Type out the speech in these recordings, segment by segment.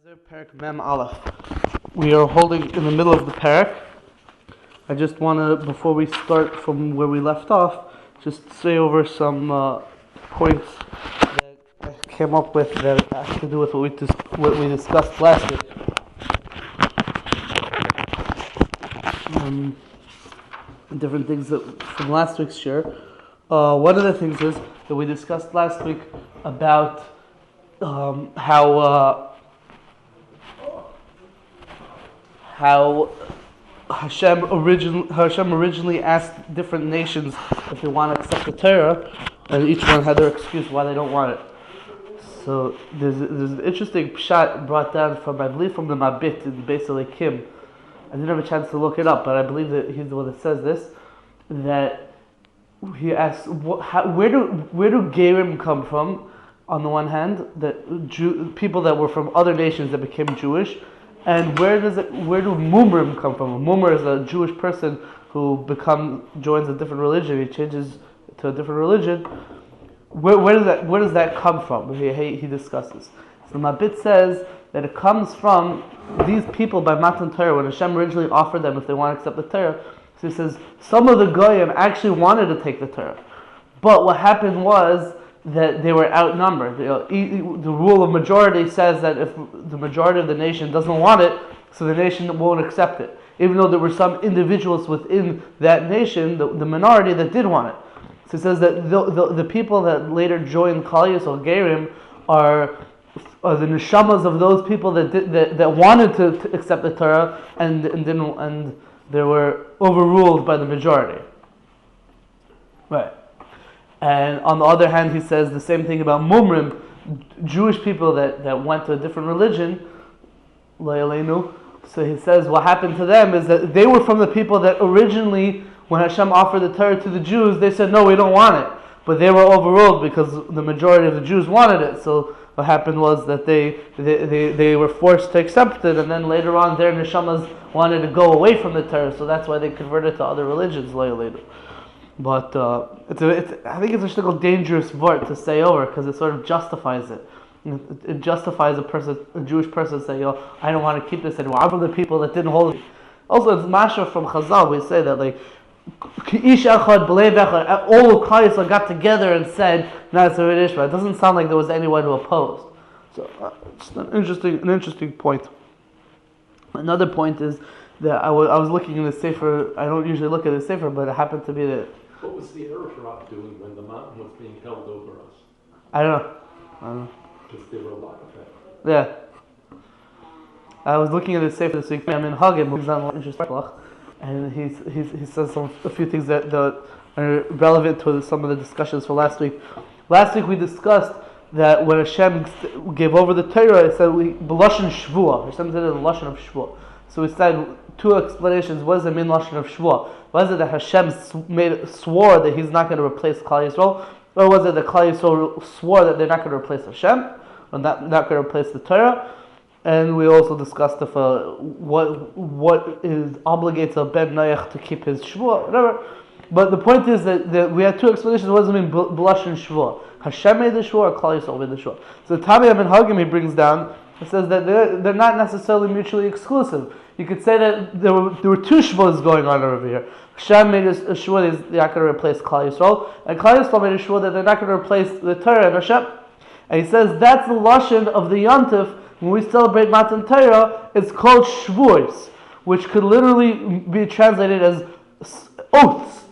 Parak Mem Aleph. We are holding in the middle of the parak. I just want to, before we start from where we left off, just say over some points that I came up with that have to do with what we discussed last week. Different things from last week's share. One of the things is that we discussed last week about how Hashem originally asked different nations if they want to accept the Torah, and each one had their excuse why they don't want it. So there's an interesting pshat brought down from, I believe, from the Mabit in Beis Elikim. I didn't have a chance to look it up, but I believe that he's the one that says this, that he asks, where do Gerim come from? On the one hand, that people that were from other nations that became Jewish, and where do Mumrim come from? A Mumr is a Jewish person who joins a different religion. He changes to a different religion. Where does that come from? He discusses. So Mabit says that it comes from these people by Matan Torah, when Hashem originally offered them if they want to accept the Torah. So he says some of the Goyim actually wanted to take the Torah, but what happened was that they were outnumbered. The rule of majority says that if the majority of the nation doesn't want it, so the nation won't accept it. Even though there were some individuals within that nation, the minority that did want it. So it says that the people that later joined Kal Yisrael Gerim are the neshamas of those people that wanted to accept the Torah and they were overruled by the majority. Right. And on the other hand, he says the same thing about Mumrim, Jewish people that went to a different religion, so he says what happened to them is that they were from the people that originally, when Hashem offered the Torah to the Jews, they said, no, we don't want it. But they were overruled because the majority of the Jews wanted it. So what happened was that they were forced to accept it, and then later on their neshamas wanted to go away from the Torah, so that's why they converted to other religions. But I think it's a dangerous word to say over, because it sort of justifies it. It justifies a Jewish person saying, I don't want to keep this anymore. I'm from the people that didn't hold it. Also, it's Masha from Chazal. We say that all of Klal Yisrael got together and said, it doesn't sound like there was anyone who opposed. So it's an interesting point. Another point is that I was looking in the Sefer. I don't usually look at the Sefer, but it happened to be that. What was the Earth doing when the mountain was being held over us? I don't know. Because there were a lot of that. Yeah. I was looking at the Sefer this week. I'm in Hagim, who's on interesting, and he says a few things that are relevant to some of the discussions for last week. Last week we discussed that when Hashem gave over the Torah, it said b'lashon Shavuot. Hashem said it in the lashon of Shavuot. So we said two explanations. What does it mean, lashon of Shavuot? Was it that Hashem swore that He's not going to replace Klal Yisrael, or was it that Klal Yisrael swore that they're not going to replace Hashem, or not going to replace the Torah? And we also discussed if what obligates a ben Noach to keep his Shavuot, whatever. But the point is that we had two explanations. What does it mean, b'lashon Shavuot? Hashem made the Shavuot, or Klal Yisrael made the Shavuot? So Tamiya ben Hagim, he brings down, it says that they're not necessarily mutually exclusive. You could say that there were two Shavuos going on over here. Hashem made a Shavuot that they're not going to replace Klal Yisrael, and Klal Yisrael made a Shavuot that they're not going to replace the Torah and Hashem. And he says that's the lashon of the Yontif. When we celebrate Matan Torah, it's called Shavuos, which could literally be translated as oaths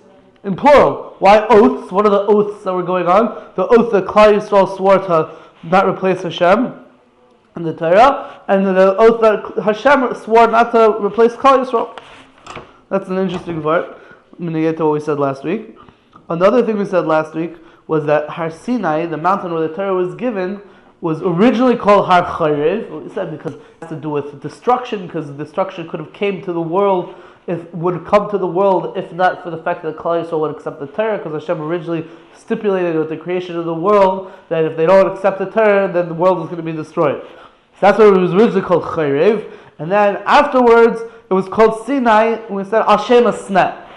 in plural. Why oaths? What are the oaths that were going on? The oath that Klal Yisrael swore to not replace Hashem and the Torah, and the oath that Hashem swore not to replace Klal Yisrael. That's an interesting part. I'm going to get to what we said last week. Another thing we said last week was that Har Sinai, the mountain where the Torah was given, was originally called Har Charev. We said because it has to do with destruction, because destruction could have come to the world if not for the fact that Klal Yisrael would accept the Torah, because Hashem originally stipulated with the creation of the world that if they don't accept the Torah, then the world is going to be destroyed. So that's why it was originally called Charev. And then afterwards, it was called Sinai, and we said Hashem sneh.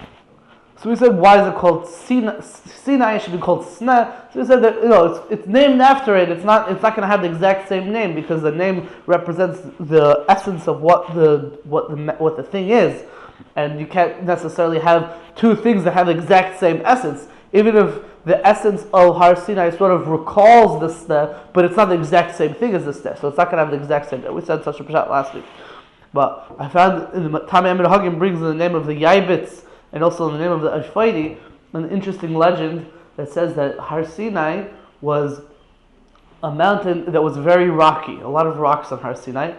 So we said, why is it called Sinai? Sinai should be called sneh. So we said that it's named after it. It's not going to have the exact same name because the name represents the essence of what the thing is, and you can't necessarily have two things that have the exact same essence, even if the essence of Har Sinai sort of recalls the sneh, but it's not the exact same thing as the sneh. So it's not going to have the exact same name. We said such a pshat last week, but I found in the Tamei Amid Hagim brings in the name of the Yaibitz and also in the name of the Ashfaidi, an interesting legend that says that Har Sinai was a mountain that was very rocky, a lot of rocks on Har Sinai,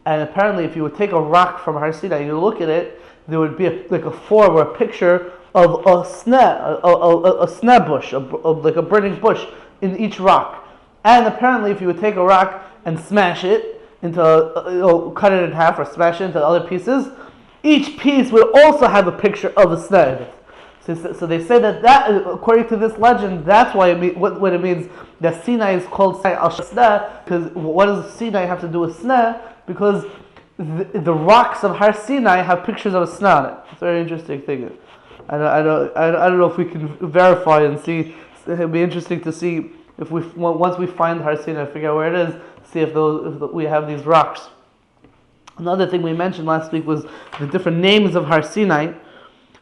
and apparently if you would take a rock from Har Sinai and you look at it, there would be a form or a picture of a sneh, a sneh bush, like a burning bush in each rock. And apparently if you would take a rock and smash it into, cut it in half or smash it into other pieces, each piece would also have a picture of a sneh in it. So they say that according to this legend, that's why what it means that Sinai is called Sinai al sneh. Because what does Sinai have to do with sneh? Because the rocks of Har Sinai have pictures of a sneh on it. It's a very interesting thing. I don't know if we can verify and see. It'd be interesting to see if once we find Har Sinai, figure out where it is, see if we have these rocks. Another thing we mentioned last week was the different names of Har Sinai.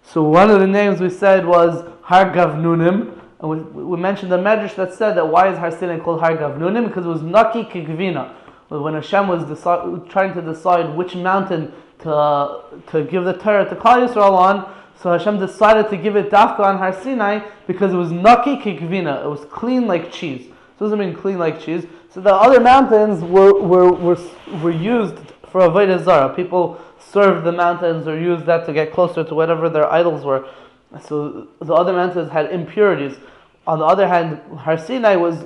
So one of the names we said was Har Gavnunim, and we mentioned the medrash that said that why is Har Sinai called Har Gavnunim? Because it was Naki Kigvina. When Hashem was trying to decide which mountain to give the Torah to Klal Yisrael on, so Hashem decided to give it dafka on Har Sinai because it was Naki Kigvina. It was clean like cheese. So it doesn't mean clean like cheese. So the other mountains were used for Avodah Zarah. People served the mountains or used that to get closer to whatever their idols were. So the other mountains had impurities. On the other hand, Har Sinai was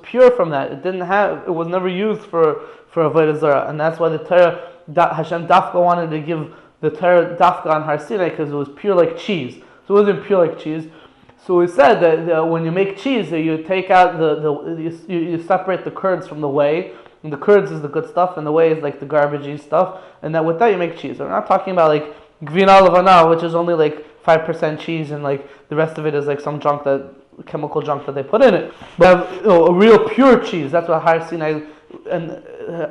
pure from that. It was never used for Avodah Zarah, and that's why the Torah Hashem dafka wanted to give the Torah dafka on Har Sinai because it was pure like cheese. So it wasn't pure like cheese. So we said that when you make cheese, you take out you separate the curds from the whey. And the curds is the good stuff, and the whey is like the garbagey stuff. And that with that you make cheese. We're not talking about like gvina levana, which is only like 5% cheese, and like the rest of it is like some chemical junk that they put in it. But a real pure cheese. That's what Har Sinai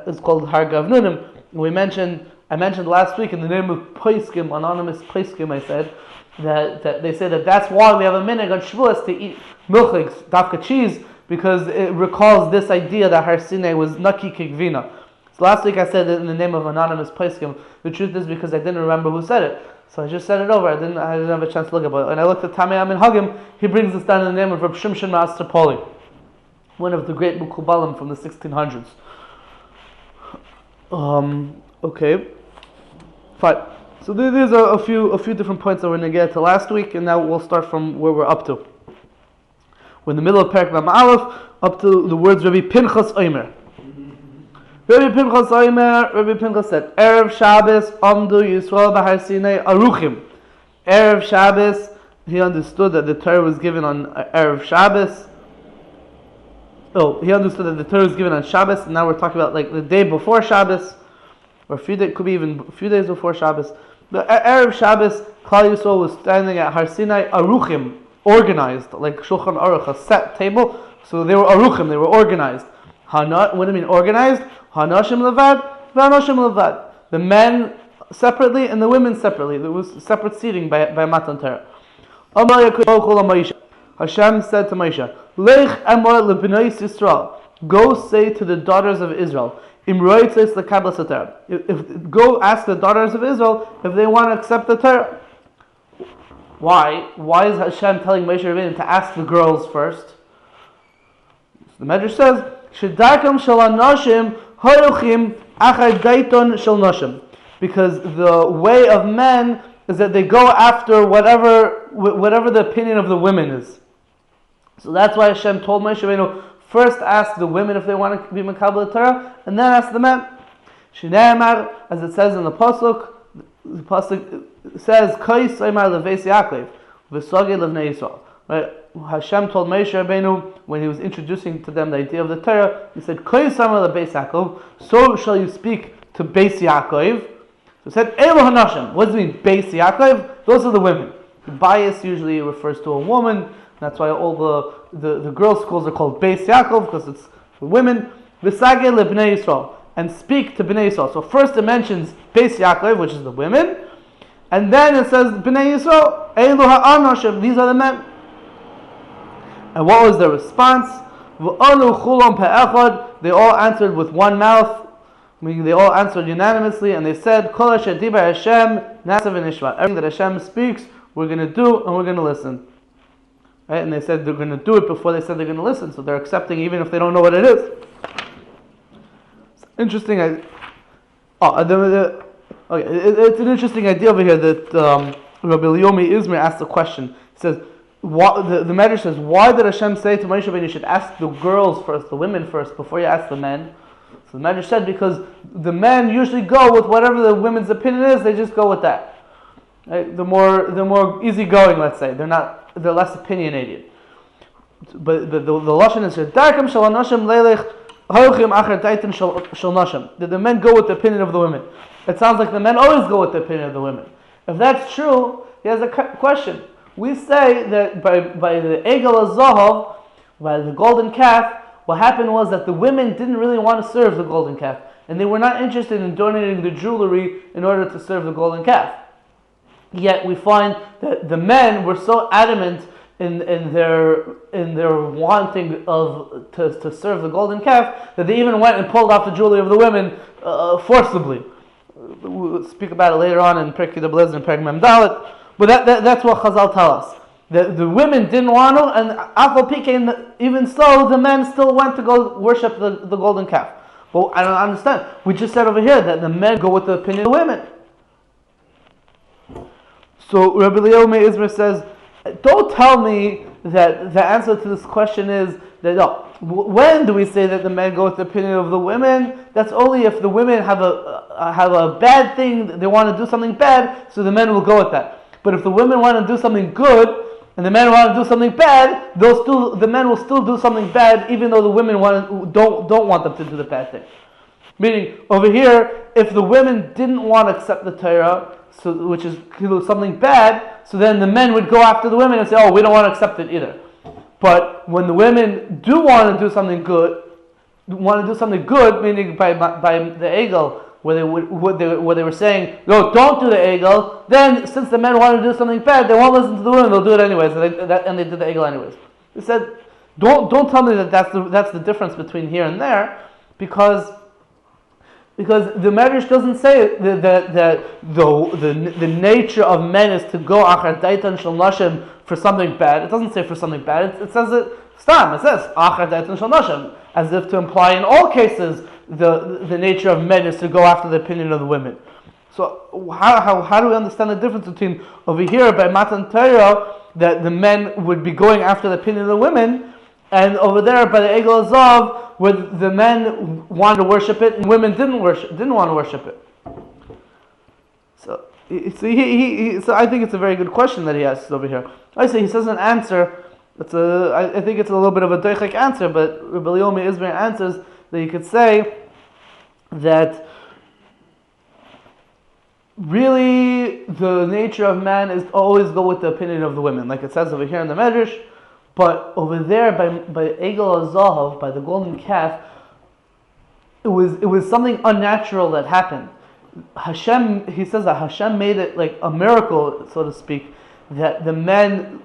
is called Har Gavnunim. I mentioned last week in the name of Paiskim, anonymous Paiskim, I said that they say that's why we have a minhag on Shavuos to eat milchiks, dafka cheese, because it recalls this idea that Har Sinai was Naki Kigvina. So last week I said it in the name of anonymous Paiskim. The truth is because I didn't remember who said it. So I just said it over. I didn't have a chance to look at it. And I looked at Tamei Amid Hagim. He brings this down in the name of Reb Shimshon Ma'aser Poli, one of the great Mukubalim from the 1600s. Okay, fine. So there's a few different points that we're going to get to last week, and now we'll start from where we're up to. We're in the middle of Perek Mem Aleph, up to the words Rabbi Pinchas Omer. Rabbi Pinchas said, Erev Shabbos, Amdu Yisrael B'Har Sinai Aruchim. Erev Shabbos, he understood that the Torah was given on Erev Shabbos. He understood that the Torah was given on Shabbos, and now we're talking about like the day before Shabbos, or could be even a few days before Shabbos. The Erev Shabbos, Klal Yisrael was standing at Har Sinai Aruchim, organized, like Shulchan Aruch, a set table. So they were Aruchim, they were organized. What do you mean organized? Hanashim levad, v'hanashim levad. The men separately and the women separately. There was separate seating by Matan Torah. Hashem said to Moshe, Lech amor lebnei Yisrael. Go say to the daughters of Israel, go ask the daughters of Israel if they want to accept the Torah. Why? Why is Hashem telling Moshe Rabbeinu to ask the girls first? So the Medrash says, Shedarkam shel hanashim haruchim achar daiton shel nashim. Because the way of men is that they go after whatever the opinion of the women is. So that's why Hashem told Moshe Rabbeinu, first ask the women if they want to be Makabel Torah, and then ask the men. Shneimar, as it says in the pasuk says, Kais Omer leveis Yaakov, v'sogei levnei Yisrael. Right? Hashem told Moshe Rabbeinu when he was introducing to them the idea of the Torah, he said, Kais Omer leveis Yaakov, so shall you speak to Beis Yaakov. So he said, Elo Hanashim. What does it mean, Beis Yaakov? Those are the women. Bias usually refers to a woman. That's why all the girls' schools are called Beis Yaakov, because it's for women. V'sageh lebnei Yisrael, and speak to Bnei Yisrael. So first it mentions Beis Yaakov, which is the women, and then it says Bnei Yisrael, Eilu ha'anoshim, these are the men. And what was their response? V'olu chulon pe'echad, they all answered with one mouth, meaning they all answered unanimously, and they said, Kol asher dibar Hashem na'aseh v'nishma. Everything that Hashem speaks, we're going to do and we're going to listen. Right? And they said they're going to do it before they said they're going to listen, so they're accepting even if they don't know what it is. It's interesting. It's an interesting idea over here that Rabbi Yomi Izmir asked a question. He says, the Medrash says, why did Hashem say to Moshe Rabbeinu, you should ask the girls first, the women first, before you ask the men? So the Medrash said, because the men usually go with whatever the women's opinion is, they just go with that. Right? They're more easygoing, let's say. They're less opinionated. But the lashon is here. Darkam shel hanoshim leilech hochim acher taitin shel nashim. Did the men go with the opinion of the women? It sounds like the men always go with the opinion of the women. If that's true, he has a question. We say that by the Egel HaZahav, by the golden calf, what happened was that the women didn't really want to serve the golden calf, and they were not interested in donating the jewelry in order to serve the golden calf. Yet we find that the men were so adamant in their wanting to serve the golden calf that they even went and pulled off the jewelry of the women forcibly. We'll speak about it later on in Perek Yud and Perek Mem Dalet. But that's what Chazal tell us. The women didn't want to, and Afal Pikein, even so, the men still went to go worship the golden calf. Well, I don't understand. We just said over here that the men go with the opinion of the women. So Rabbi Leo Me'izmer says, don't tell me that the answer to this question is that no. When do we say that the men go with the opinion of the women? That's only if the women have a bad thing, they want to do something bad, so the men will go with that. But if the women want to do something good, and the men want to do something bad, the men will still do something bad, even though the women don't want them to do the bad thing. Meaning, over here, if the women didn't want to accept the Torah, so which is something bad, so then the men would go after the women and say, "Oh, we don't want to accept it either." But when the women do want to do something good, meaning by the Egel, where they were saying, "No, don't do the Egel," then since the men want to do something bad, they won't listen to the women; they'll do it anyways, and they did the Egel anyways. He said, "Don't tell me that that's the difference between here and there, because the Medrash doesn't say that the nature of men is to go achar daitan shel nashim for something bad. It doesn't say for something bad. It says it stam. It says achar daitan shel nashim, as if to imply in all cases the nature of men is to go after the opinion of the women. So how do we understand the difference between over here by Matan Torah that the men would be going after the opinion of the women, and over there by the Egel Azav, where the men wanted to worship it and women didn't want to worship it? So I think it's a very good question that he asks over here. I say he says an answer. I think it's a little bit of a doichik answer, but Rabbi Yomi Izmir answers that you could say that really the nature of man is to always go with the opinion of the women, like it says over here in the Medrash. But over there, by Egel HaZahav, by the golden calf, it was something unnatural that happened. Hashem, he says that Hashem made it like a miracle, so to speak, that the men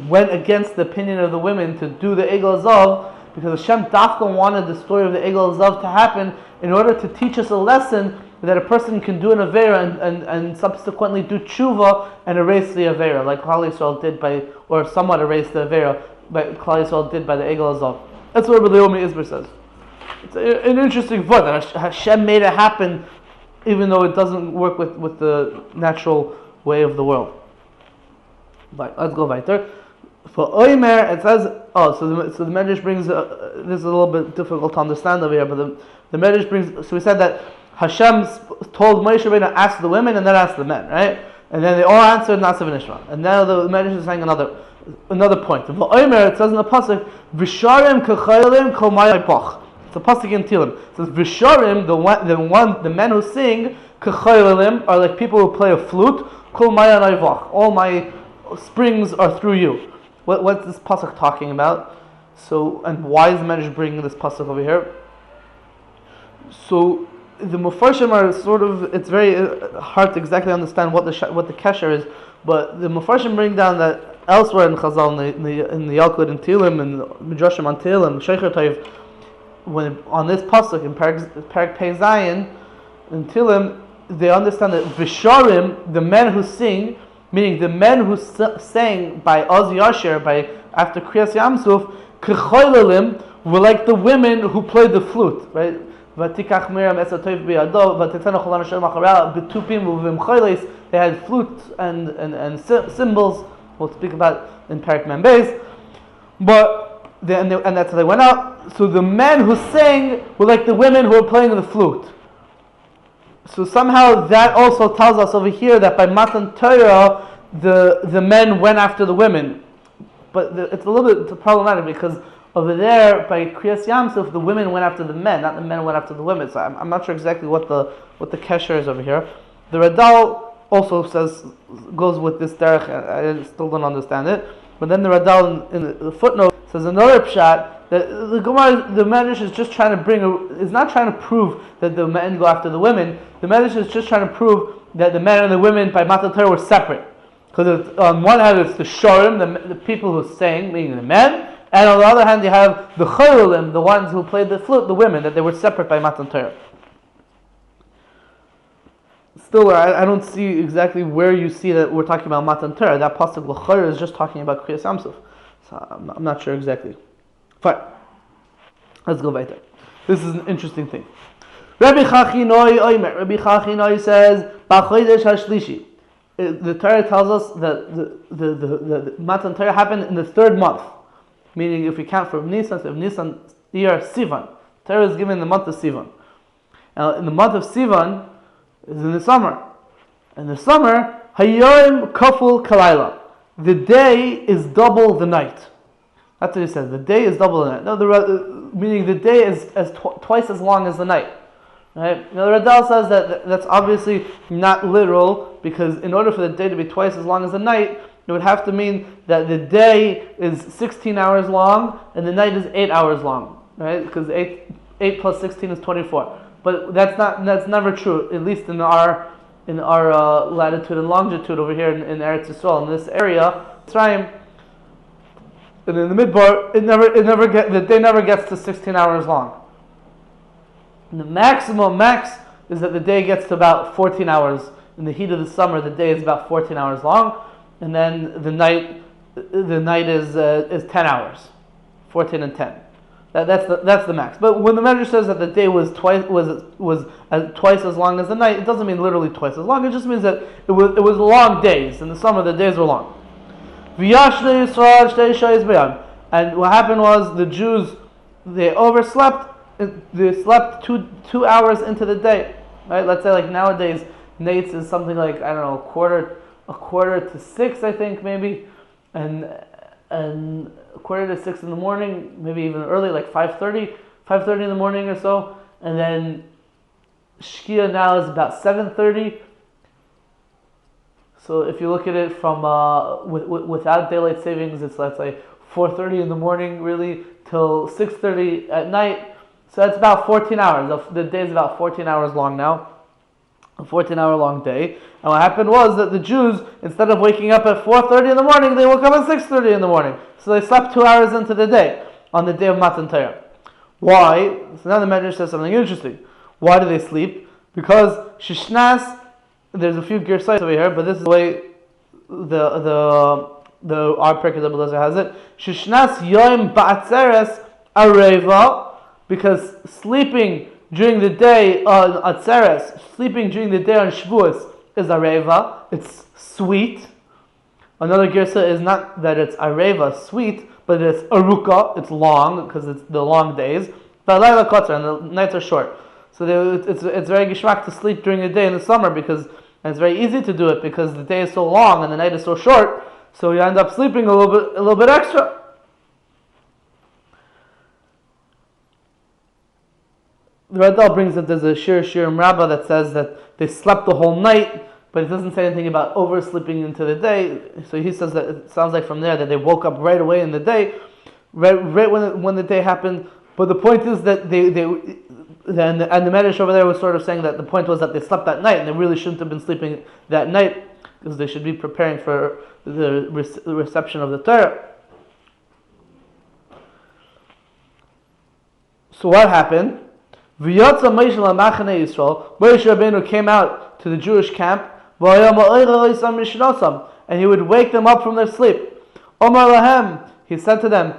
went against the opinion of the women to do the Egel HaZahav, because Hashem Dafka wanted the story of the Egel HaZahav to happen in order to teach us a lesson that a person can do an Avera and subsequently do Tshuva and erase the Avera, like Klal Yisrael did or somewhat erase the Avera, but Klal Yisrael did by the Egel HaZahav. That's what Rabbi Yomi Izmir says. It's an interesting thought that Hashem made it happen, even though it doesn't work with the natural way of the world. But let's go weiter. For Oimer, it says, so the Medrash brings, this is a little bit difficult to understand over here, but the Medrash brings, so we said that Hashem told Moshe Rabbeinu to ask the women and then ask the men, right? And then they all answered Na'aseh v'nishma. And now the Medrash is saying another point. V'omer, it says in the pasuk, V'sharim k'chayolim kol maya poch. It's a pasuk in Tilim. It says V'sharim, the men who sing k'chayolim are like people who play a flute. Kol maya poch. All my springs are through you. What's this pasuk talking about? So, and why is the Medrash bringing this pasuk over here? So, the Mefarshim are sort of, it's very hard to exactly understand what the kesher is, but the Mefarshim bring down that elsewhere in Chazal, in the Yalkut and Tehillim, and Midrashim on Tehillim, Sheikher Tayv, when on this pasuk in Parak Pei Zayin in Tehillim, they understand that Visharim, the men who sing, meaning the men who sang by Oz Yasher, by after Kriyas Yamsuf, K'choylelim, were like the women who played the flute, right? Vatikach Miriam Esatoif Biyado, Vatetana Cholan Hashem Acharah, Betupim Uvim Choyles. They had flute and cymbals. We'll speak about in Parak Mem Beis. But and that's how they went out. So the men who sang were like the women who were playing the flute. So somehow that also tells us over here that by Matan Torah the men went after the women. But it's a little bit problematic because over there by Kriyas Yamsuf the women went after the men, not the men went after the women. So I'm not sure exactly what the kesher is over here. The Radal also goes with this derech. I still don't understand it. But then the Radal in the footnote says another pshat that the Gemara, the Medrash is just trying to is not trying to prove that the men go after the women. The Medrash is just trying to prove that the men and the women by Matan Torah were separate. Because on one hand it's the shorim, the people who sang, meaning the men, and on the other hand you have the cholim, the ones who played the flute, the women, that they were separate by Matan Torah. Still, I don't see exactly where you see that we're talking about Matan Torah. That pasuk l'chayr is just talking about Kriyas Yamsuf. So I'm not sure exactly. Fine. Let's go weiter. This is an interesting thing. Rabbi Chachinoi says, B'chodesh hashlishi. The Torah tells us that the Matan Torah happened in the third month. Meaning, if we count from Nisan, so if Nisan year Sivan, Torah is given in the month of Sivan. Now, in the month of Sivan is in the summer. In the summer, Hayyim Kaful Kalayla. The day is double the night. That's what he says. The day is double the night. No, meaning the day is twice as long as the night. Right? Now the Radal says that that's obviously not literal, because in order for the day to be twice as long as the night, it would have to mean that the day is 16 hours long and the night is 8 hours long, right? Because 8 plus 16 is 24. But that's never true, at least in our latitude and longitude over here in Eretz Yisrael, in this area, Mitzrayim. And in the Midbar, the day never gets to 16 hours long. And the max is that the day gets to about 14 hours. In the heat of the summer, the day is about 14 hours long, and then the night is 10 hours, 14 and 10. That's the max. But when the Medrash says that the day was twice as long as the night, it doesn't mean literally twice as long. It just means that it was long days. In the summer, the days were long. And what happened was the Jews, they overslept. They slept two hours into the day. Right? Let's say like nowadays, Nates is something like, I don't know, a quarter to 6, I think maybe, and a quarter to 6 in the morning, maybe even early, like 5:30 in the morning or so, and then Shkia now is about 7:30. So if you look at it from without daylight savings, it's let's say 4:30 in the morning really till 6:30 at night. So that's about 14 hours. The day is about 14 hours long now. A 14-hour long day. And what happened was that the Jews, instead of waking up at 4:30 in the morning, they woke up at 6:30 in the morning. So they slept 2 hours into the day on the day of Matan Torah. Why? So now the Medrash says something interesting. Why do they sleep? Because Shishnas, there's a few girsites over here, but this is the way our Perkei Abelazar has it. Shishnas Yom Ba'atzeres Areva, because sleeping during the day on Atzeres, sleeping during the day on Shavuos is Areva, it's sweet. Another girsa is not that it's Areva, sweet, but it's Aruka, it's long, because it's the long days. But Laila Kotzer, and the nights are short. So it's very gishmak to sleep during the day in the summer, and it's very easy to do it because the day is so long and the night is so short, so you end up sleeping a little bit extra. The Radal brings that there's a Shirim Rabbah that says that they slept the whole night, but it doesn't say anything about oversleeping into the day. So he says that it sounds like from there that they woke up right away in the day, right when the day happened. But the point is that and the Medrash over there was sort of saying that the point was that they slept that night and they really shouldn't have been sleeping that night because they should be preparing for the reception of the Torah. So what happened? Moshe Rabbeinu came out to the Jewish camp, and he would wake them up from their sleep. He said to them,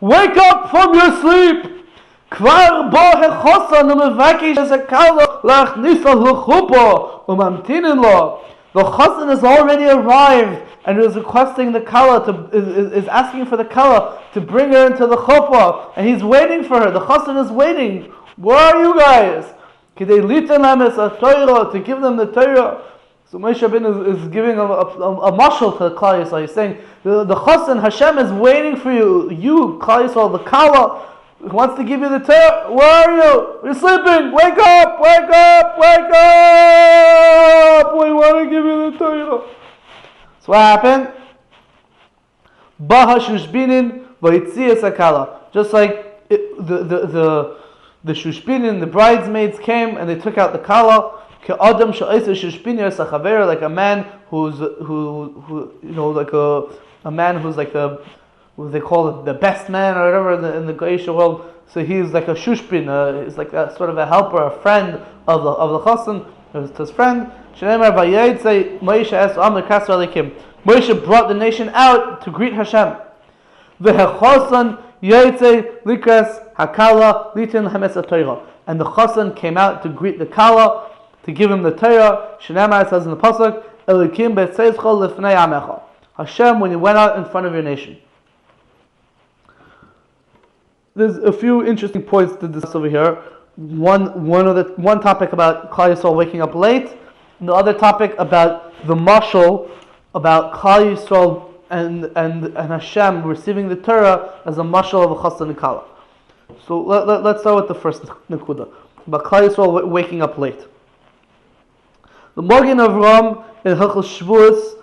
wake up from your sleep! The chassan has already arrived and is requesting the kala is asking for the kala to bring her into the chuppah, and he's waiting for her. The chassan is waiting. Where are you guys? To give them the Torah. So Moshe Rabbeinu is giving a mashal to Klal Yisrael. He's saying the chassan Hashem is waiting for you. You Klal Yisrael, the kala wants to give you the Torah. Where are you? You're sleeping. Wake up! Wake up! Wake up! We want to give you the Torah. So what happened? Baha shushbinin v'yitzias hakala. Just like the shushbinin, the bridesmaids came and they took out the kala. Ke'adam she'osa shushbinin sachaver, like a man who like a man who's like what they call it, the best man or whatever in the Goyish world. So he's like a shushbin, he's like a sort of a helper, a friend of the chassan, his friend. Moshe brought the nation out to greet Hashem. And the chassan came out to greet the kala, to give him the Torah. It says in the pasuk, Hashem, when you went out in front of your nation. There's a few interesting points to discuss over here. One topic about Klal Yisrael waking up late, and the other topic about the mashal, about Klal Yisrael and Hashem receiving the Torah as a mashal of a chassan and kala. So let's start with the first nekuda, about Klal Yisrael waking up late. The Magen Avraham in Hilchos Shavuos,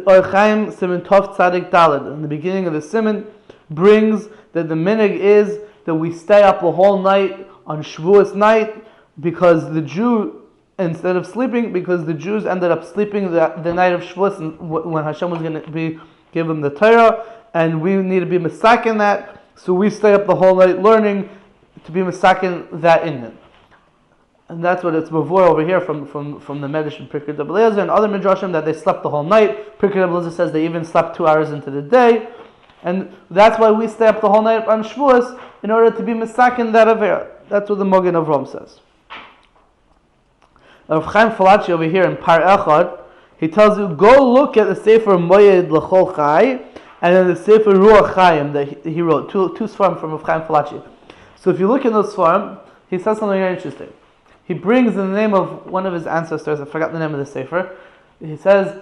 Orchaim Siman Tov Tzadik Daled, in the beginning of the Siman, brings that the minhag is that we stay up the whole night on Shavuos night because the Jew, instead of sleeping, because the Jews ended up sleeping the night of Shavuos when Hashem was going to give them the Torah, and we need to be misaken that, so we stay up the whole night learning to be misaken that inyan. And that's what it's before over here from the Medrash and Pirkei Eliezer and other Midrashim, that they slept the whole night. Pirkei Eliezer says they even slept 2 hours into the day. And that's why we stay up the whole night on Shavuos, in order to be misaken that aver. That's what the Magen Avraham says. Rav Chaim Falachi over here in Par Echad, he tells you, go look at the Sefer Moyed L'chol Chai, and then the Sefer Ruach Chaim that he wrote, two svarim from Rav Chaim Falachi. So if you look in those svarim, he says something very interesting. He brings in the name of one of his ancestors, I forgot the name of the Sefer, he says,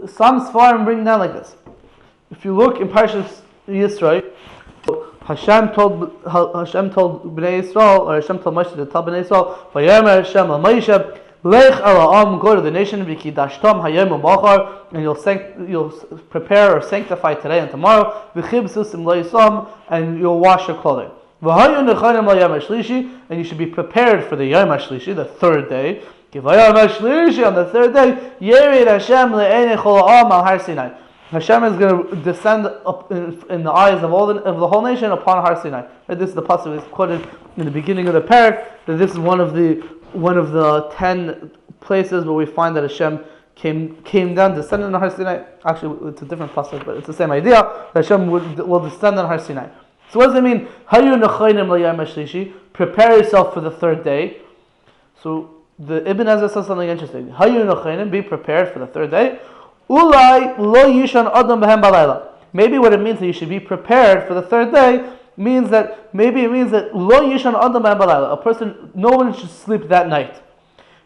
some svarim bring down like this. If you look in Parshas Yisro, Hashem told Bnei Yisrael, or Hashem told Moshe to tell Bnei Yisrael, Vayomer Hashem al Moshe, Lech al go to the nation, v'kidashtom hayom u'machar, and you'll prepare or sanctify today and tomorrow, v'chibsus lo yisom, and you'll wash your clothing. V'hayu nechanim al yom hashlishi, and you should be prepared for the yom hashlishi, the third day. V'yom hashlishi, on the third day, Yerid Hashem le'enei chol ha'am al Har Sinai. Hashem is going to descend up in the eyes of the whole nation upon Har Sinai. Right? This is the passage that's quoted in the beginning of the parak. That this is one of the 10 places where we find that Hashem came down, descended on Har Sinai. Actually, it's a different passage, but it's the same idea. That Hashem will descend on Har Sinai. So what does it mean? Hayu nechayim l'yom hashlishi. Prepare yourself for the third day. So the Ibn Ezra says something interesting. Hayu nechayim, be prepared for the third day. Ulai lo yishan adam b'hem balayla. Maybe what it means that you should be prepared for the third day means that lo yishan adam b'hem balayla. A person, no one should sleep that night.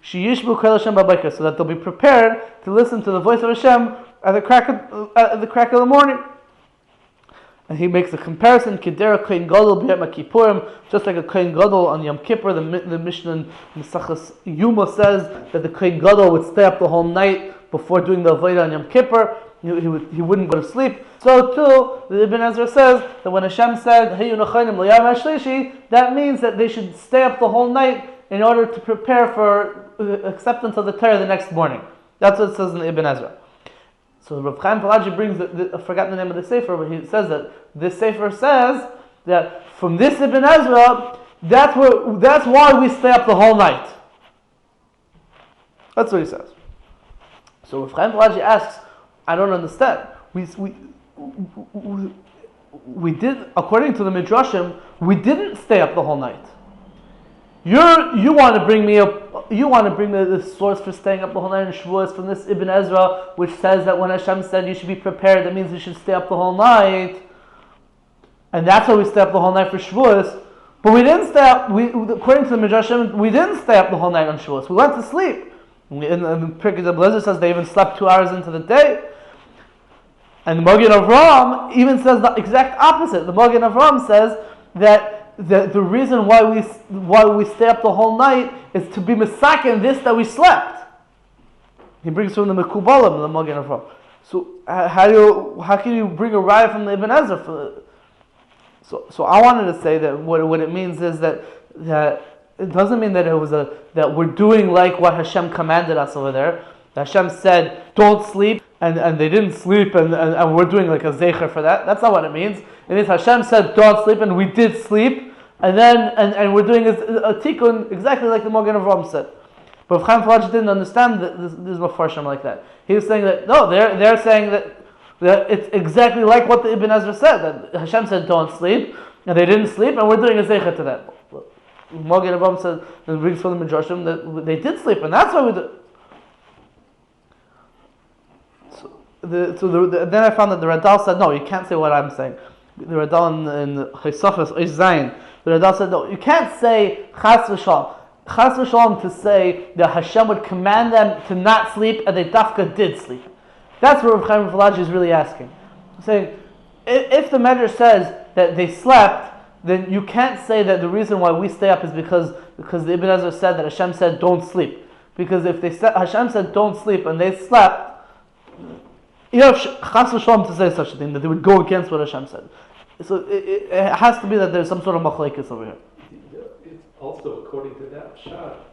She yishbu kol Hashem b'bayker, so that they'll be prepared to listen to the voice of Hashem at the crack of the morning. And he makes a comparison, Kidera Kohen Gadol b'Yom Kippurim, just like a Kohen Gadol on Yom Kippur. The Mishnah in Mesachas Yuma says that the Kohen Gadol would stay up the whole night before doing the Avodah on Yom Kippur. He wouldn't go to sleep. So too, the Ibn Ezra says that when Hashem said, Hayu Nechanim l'Yom HaShlishi, that means that they should stay up the whole night in order to prepare for acceptance of the Torah the next morning. That's what it says in Ibn Ezra. So Rav Chaim Palaji brings, I forgot the name of the Sefer, but he says that this Sefer says that from this Ibn Ezra, that's why we stay up the whole night. That's what he says. So Rav Chaim Palaji asks, I don't understand. We did, according to the Midrashim, we didn't stay up the whole night. You want to bring me the source for staying up the whole night in Shavuos from this Ibn Ezra, which says that when Hashem said you should be prepared, that means you should stay up the whole night, and that's why we stay up the whole night for Shavuos. But we didn't stay up. According to the Midrashim, we didn't stay up the whole night on Shavuos. We went to sleep. And Pirkei Ezra says they even slept 2 hours into the day. And the Magen Avraham even says the exact opposite. The Magen Avraham says that the reason why we stay up the whole night is to be misaken this that we slept. He brings from the Mekubalim, the Magen Avraham. So how can you bring a raya from the Ibn Ezra? So I wanted to say that what it means is that it doesn't mean that that we're doing like what Hashem commanded us over there. Hashem said, don't sleep, and they didn't sleep, and we're doing like a zecher for that. That's not what it means. It means Hashem said, don't sleep, and we did sleep, and we're doing a tikkun exactly like the Magen Avraham said. But if Chaim Palaji didn't understand this Mefarshim like that. He was saying that, no, they're saying that it's exactly like what the Ibn Ezra said, that Hashem said, don't sleep, and they didn't sleep, and we're doing a zecher to that. Magen Avraham said, and brings from the Midrashim, that they did sleep, and that's why we do. Then I found that the Radal said, no, you can't say what I'm saying. The Radal in Chesofes Oish Zayin, the Radal said, no, you can't say Chas v'Shalom. Chas v'Shalom to say that Hashem would command them to not sleep, and they dafka did sleep. That's what Rav Chaim Palaji is really asking. Saying, if the Medrash says that they slept, then you can't say that the reason why we stay up is because the Ibn Ezra said that Hashem said don't sleep. Because if Hashem said don't sleep and they slept, you have chas v'shalom to say such a thing, that they would go against what Hashem said. So it has to be that there's some sort of machlekes over here. It's also, according to that shot,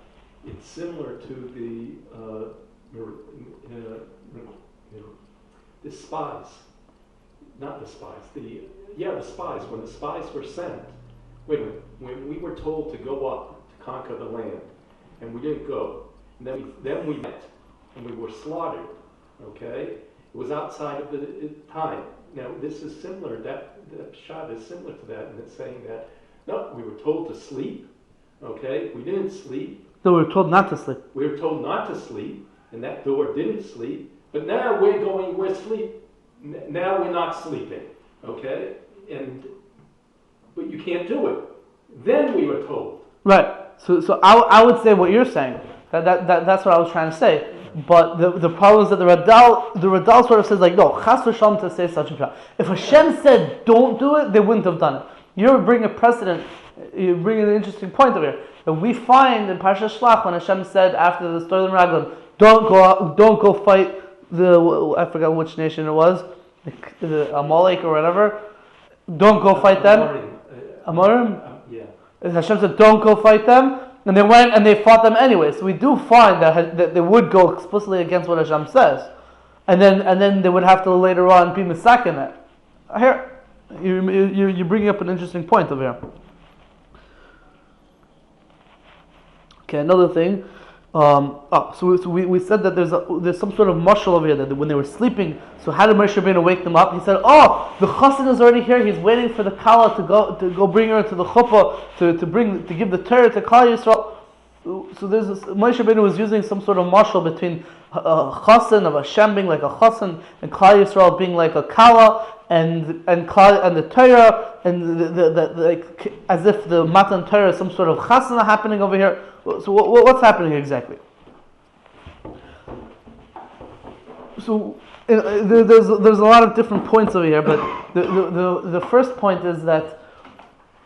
it's similar to the spies. Not the spies. The spies. When the spies were sent, when we were told to go up to conquer the land, and we didn't go, and then we met, and we were slaughtered. Okay. It was outside of the time. Now, this is similar, that shot is similar to that, and it's saying that, no, we were told to sleep, okay? We didn't sleep. So we were told not to sleep. We were told not to sleep, and that door didn't sleep, but now we're asleep. Now we're not sleeping, okay? But you can't do it. Then we were told. Right. So I would say what you're saying. That's what I was trying to say. But the problem is that the Radal sort of says like, no, chas v'shalom to say such a thing. If Hashem said don't do it, they wouldn't have done it. You're bringing a precedent. You're bringing an interesting point over here. That we find in Parashat Shlach when Hashem said after the story of Raglan, don't go fight I forgot which nation it was, the Amalek or whatever. Don't go fight them. Amorim. Yeah. Hashem said don't go fight them. And they went and they fought them anyway. So we do find that they would go explicitly against what Hashem says, and then they would have to later on be misaken it. Here, you're bringing up an interesting point over here. Okay, another thing. So we said that there's some sort of mashal over here that when they were sleeping. So how did Moshe Rabbeinu wake them up? He said, "Oh, the chassan is already here. He's waiting for the kala to go bring her to the chuppah to give the Torah to Klal Yisrael." So there's Moshe Rabbeinu was using some sort of mashal between a chassan of Hashem being like a chassan and Klal Yisrael being like a kala and the Torah and like as if the Matan Torah is some sort of chasana happening over here. So what's happening here exactly? there's a lot of different points over here, but the first point is that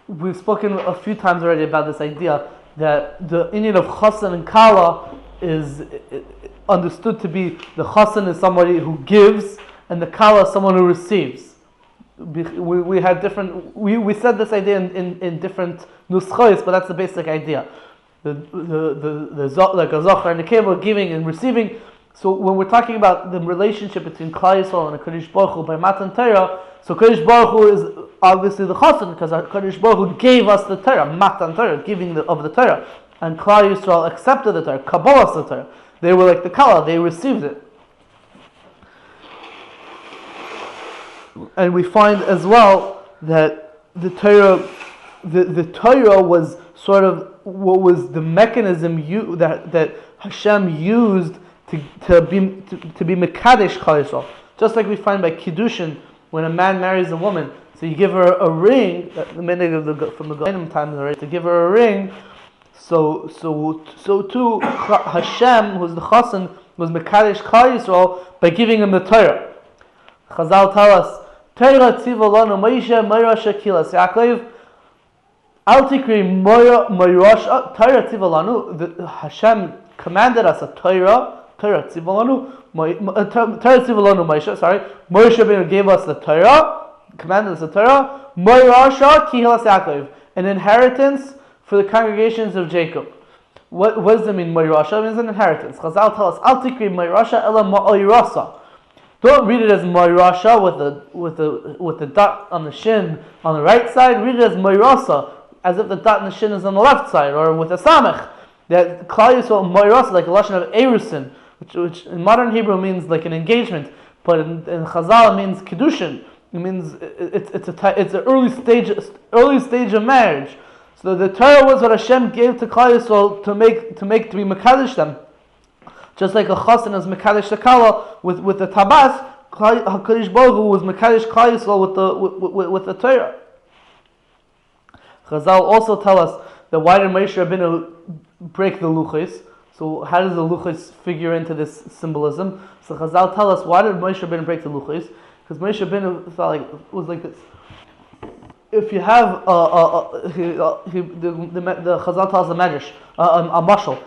we've spoken a few times already about this idea that the Indian of Chassan and Kala is understood to be the Chassan is somebody who gives and the Kala is someone who receives. We had different. We said this idea in different nuschos, but that's the basic idea. Like a Zohar and a Keva, giving and receiving. So when we're talking about the relationship between Klal Yisrael and Kadosh Baruch Hu by Matan Torah, so Kadosh Baruch Hu is obviously the Chassan because Kadosh Baruch Hu gave us the Torah, Matan Torah, giving of the Torah, and Klal Yisrael accepted the Torah, Kabbalah the Torah. They were like the Kala, they received it. And we find as well that the Torah was sort of what was the mechanism that Hashem used to be Mekadesh Klal Yisrael. Just like we find by Kiddushin, when a man marries a woman, so you give her a ring, from the Goyim times already, to give her a ring, so too Hashem, who's the Chassan, was Mekadesh Klal Yisrael by giving him the Torah. Chazal tell us, Torah tziva lanu Moshe Moirasha Kilas Yaakov. Al tikri Moirasha Torah tziva lanu. Hashem commanded us a Torah tziva lanu. Torah tziva lanu Moshe. Sorry, Moshe Rabbeinu gave us the Torah, commanded us the Torah. Moirasha Kilas Yaakov, an inheritance for the congregations of Jacob. What does it mean? Moirasha means an inheritance. Chazal tell us, Al tikri Moirasha ela Moirasa. Don't read it as Moirasha with the dot on the shin on the right side. Read it as Moirasa, as if the dot on the shin is on the left side, or with a samech. That Klal Yisrael Moirasa, like a lashon of erusin, which in modern Hebrew means like an engagement, but in Chazal it means kiddushin. It means it's an early stage of marriage. So the Torah was what Hashem gave to Klal Yisrael to be mekadesh them. Just like a Chassan is Mekadesh Shekala with the Tabas, HaKadosh Baruch Hu was Mekadesh Klal Yisrael with the Torah. Chazal also tell us that why did Moshe Rabbeinu break the luchos? So how does the luchos figure into this symbolism? So Chazal tell us why did Moshe Rabbeinu break the luchos? Because Moshe Rabbeinu was like this. If you have the Chazal tells a medrash, a mashal.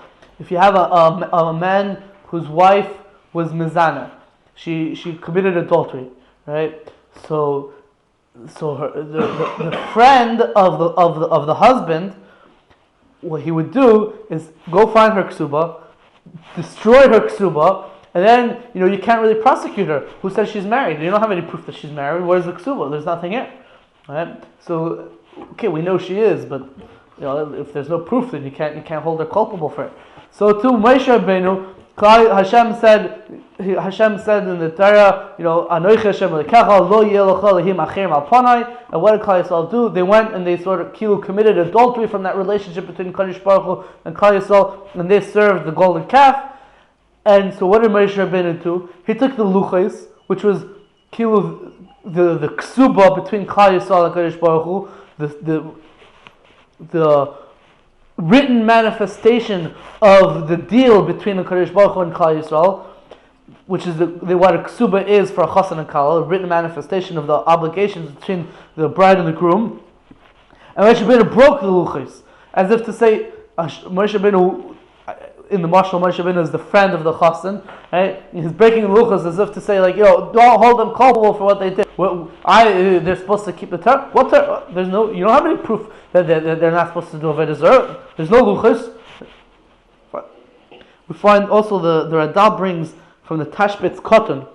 If you have a man whose wife was mizana, she committed adultery, right? So the friend of the husband, what he would do is go find her ksuba, destroy her ksuba, and then you can't really prosecute her. Who says she's married? You don't have any proof that she's married. Where's the ksuba? There's nothing here, right? So okay, we know she is, but if there's no proof, then you can't hold her culpable for it. So to Moshe Rabbeinu, Hashem said in the Torah, Anochi Hashem Elokecha lo yeh lecha Elohim acherim al panai. And what did Klal Yisrael do? They went and they sort of committed adultery from that relationship between Kadosh Baruch Hu and Klal Yisrael, and they served the golden calf. And so what did Moshe Rabbeinu do? He took the luchos, which was the ksuba between Klal Yisrael and Kadosh Baruch Hu, the written manifestation of the deal between the Kadosh Baruch Hu and Klal Yisrael, which is what a ksuba is for a chassan and kala, a written manifestation of the obligations between the bride and the groom. And Moshe Rabbeinu broke the luchos, as if to say, Moshe Rabbeinu, in the mashal, Moshe Rabbeinu is the friend of the chassan, right? He's breaking the luchos as if to say, don't hold them culpable for what they did. They're supposed to keep the Torah. What Torah? You don't have any proof that they're not supposed to do avodas zarah. There's no luchos. We find also the Radal brings from the Tashbetz Koton.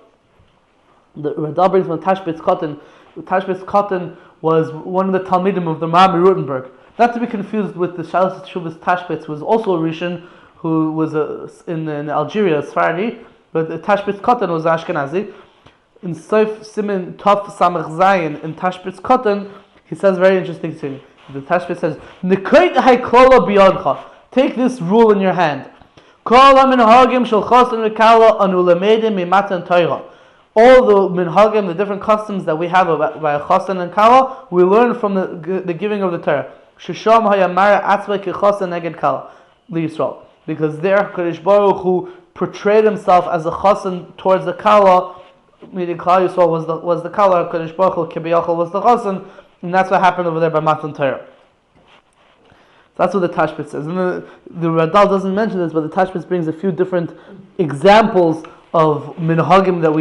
The Radal brings from the Tashbetz Koton. The Tashbetz Koton was one of the Talmidim of the Rambam Rutenberg. Not to be confused with the Shalos Shuvas Tashbetz, who was also a Rishon, who was in Algeria, Sephardi, but the Tashbetz Koton was Ashkenazi. In Sof Simin Tov Samach Zayin in Tashbetz Koton, he says very interesting thing. The Tashbetz says, "Nikoit hayklola biyadcha." Take this rule in your hand. Kol haminhagim shel chassan v'kala anu lemedim mimatan Torah. All the minhagim, the different customs that we have by a chassan and kala, we learn from the giving of the Torah. Shesham hayamara atzvei kechassan neged kala liYisrael. because there Kadosh Baruch Hu portrayed himself as a chassan towards the Kala, meaning Klal Yisrael was the Kala, Kadosh Baruch Hu Kibiyachal was the chassan, and that's what happened over there by Matan Torah. So that's what the Tashbitz says. And the Radal doesn't mention this, but the Tashbitz brings a few different examples of minhagim that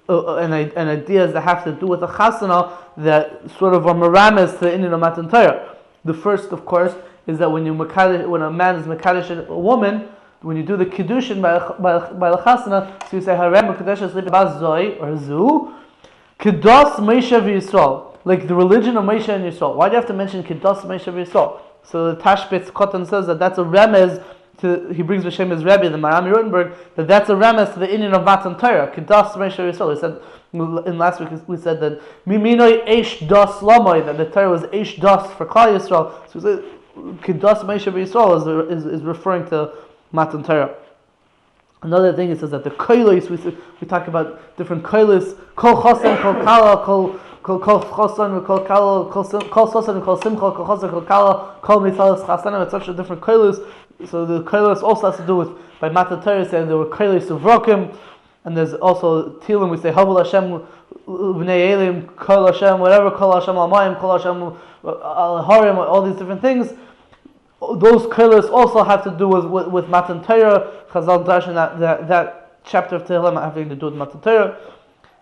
and ideas that have to do with the chasana that sort of are merames to the Indian of Matan Torah. The first, of course, is that when a man is mekadesh a woman, when you do the kiddushin by the chasana, so you say harem mekadesh zoi or zu kedos Moshe v'Yisrael, like the religion of Moshe and Yisrael. Why do you have to mention kedos Moshe v'Yisrael? So the Tashbitz Kotan says that that's a remez to, he brings Hashem his Rebbe, the Marami Rotenberg, that's a remez to the Indian of Matan Torah, kedos Moshe v'Yisrael. He said in last week we said that miminoi eish das lamoy, that the Torah was eish das for Klal Yisrael. So he said kedos Moshe v'Yisrael is referring to Matan Torah. Another thing, it says that the koilos, we talk about different koilos, kol chosan, kol kala, kol chosan, kol kala, kol chosan, kol simcha, kol chosan, kol kala, kol mitzalas chasanim, etc. different koilos. So the koilos also has to do with, by Matan Torah saying there were koilos uvrokim, and there's also Tilim, we say Havul Hashem b'nei Elim, kol Hashem, whatever, kol Hashem al-mayim, kol Hashem al-harim, all these different things. Those koilos also have to do with Matan Torah. Chazal darshan that chapter of Tehillim having to do with Matan Torah.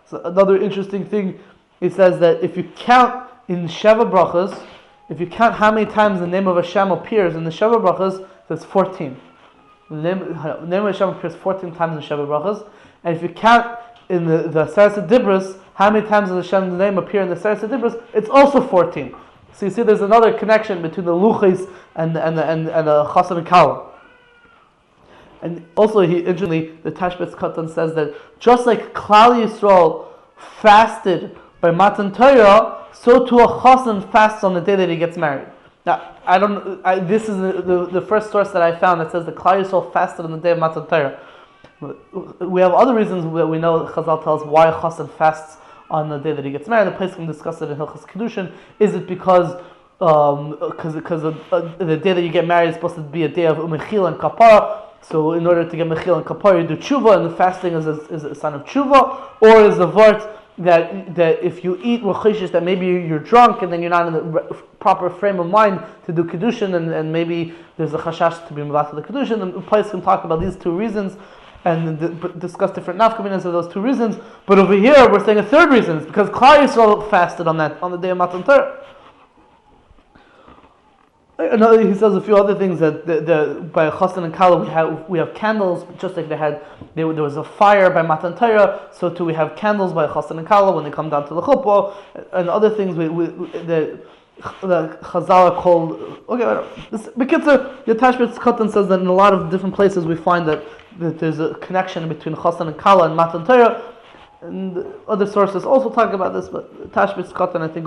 So another interesting thing, it says that if you count in Sheva Brachas, if you count how many times the name of Hashem appears in the Sheva Brachas, that's 14. The name of Hashem appears 14 times in Sheva Brachas, and if you count in the Sarasa Dibros, how many times does Hashem's name appear in the Sarasa Dibros, it's also 14. So you see, there's another connection between the luchis and the chassan and kala. And also, interestingly, the Tashbitz Katan says that just like Klal Yisrael fasted by Matan Torah, so too a chassan fasts on the day that he gets married. Now, this is the first source that I found that says that Klal Yisrael fasted on the day of Matan Torah. We have other reasons that we know Chazal tells why a chassan fasts on the day that he gets married. The place can discuss it in Hilchas Kiddushin. Is it because the day that you get married is supposed to be a day of mechil and kapara? So in order to get mechil and kapara, you do tshuva, and the fasting is a sign of tshuva, or is the vart that if you eat rechoshes, that maybe you're drunk and then you're not in the proper frame of mind to do kiddushin, and maybe there's a chashash to be mevat to the kiddushin. The place can talk about these two reasons and discuss different nafkaminas of those two reasons. But over here, we're saying a third reason, because Klal Yisrael fasted on the day of Matan Torah. Another, he says a few other things that by Chassan and Kala we have candles, just like there was a fire by Matan Torah, so too we have candles by Chassan and Kala when they come down to the chuppah, and other things the Chazal are called. Okay, the Tashbitz Katan says that in a lot of different places we find that there's a connection between Chassan and Kala and Matan Torah, and other sources also talk about this, but Tashbitz Katan I think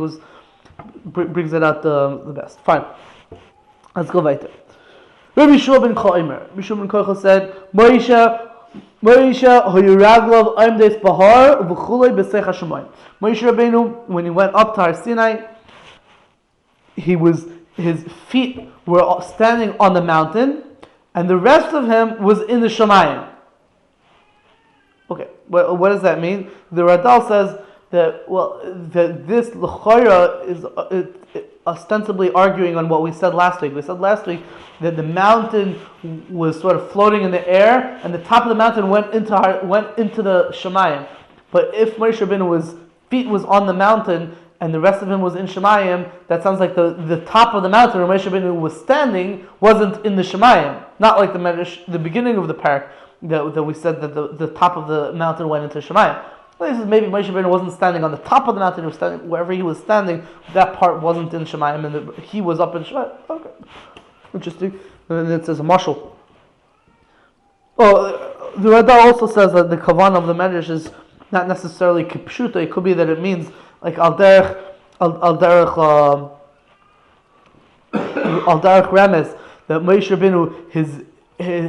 brings it out the best. Fine. Let's go weiter. Rabbi Shua ben Choimer. Rabbi Shua ben Choimer said, Moshe hoyiraglav aimdes bahar v'chulei b'seich hashemayim. Moshe Rabbeinu, when he went up to Har Sinai, his feet were standing on the mountain, and the rest of him was in the Shemayim. Okay, what does that mean? The Radal says that this l'chayra is ostensibly arguing on what we said last week. We said last week that the mountain was sort of floating in the air, and the top of the mountain went into the Shemayim. But if Moshe Rabbeinu's feet was on the mountain and the rest of him was in Shemayim, that sounds like the top of the mountain where Moshe Rabbeinu was standing wasn't in the Shemayim. Not like the beginning of the parak that we said that the top of the mountain went into Shemayim. This is maybe Moshe Rabbeinu wasn't standing on the top of the mountain; he was standing wherever he was standing. That part wasn't in Shemayim, and he was up in Shemayim. Okay, interesting. And then it says a mashal. Oh, the Rada also says that the kavan of the medrash is not necessarily kipshuta. It could be that it means like al derech remez, that Moshe Rabbeinu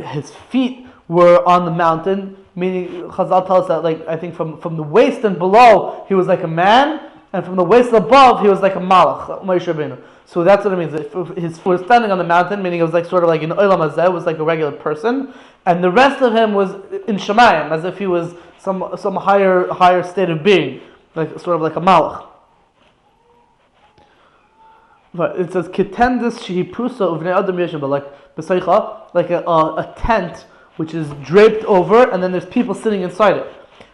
his feet were on the mountain. Meaning, Chazal tells us that, like, I think from the waist and below, he was like a man, and from the waist above, he was like a malach, Moshe Rabbeinu. So that's what it means. He was standing on the mountain, meaning it was like sort of like an olam hazeh, was like a regular person, and the rest of him was in Shemayim, as if he was some higher state of being, like sort of like a malach. But it says kitendis shehiprusa uvnei adam yeshem, but like besaycha, like a tent which is draped over, and then there's people sitting inside it.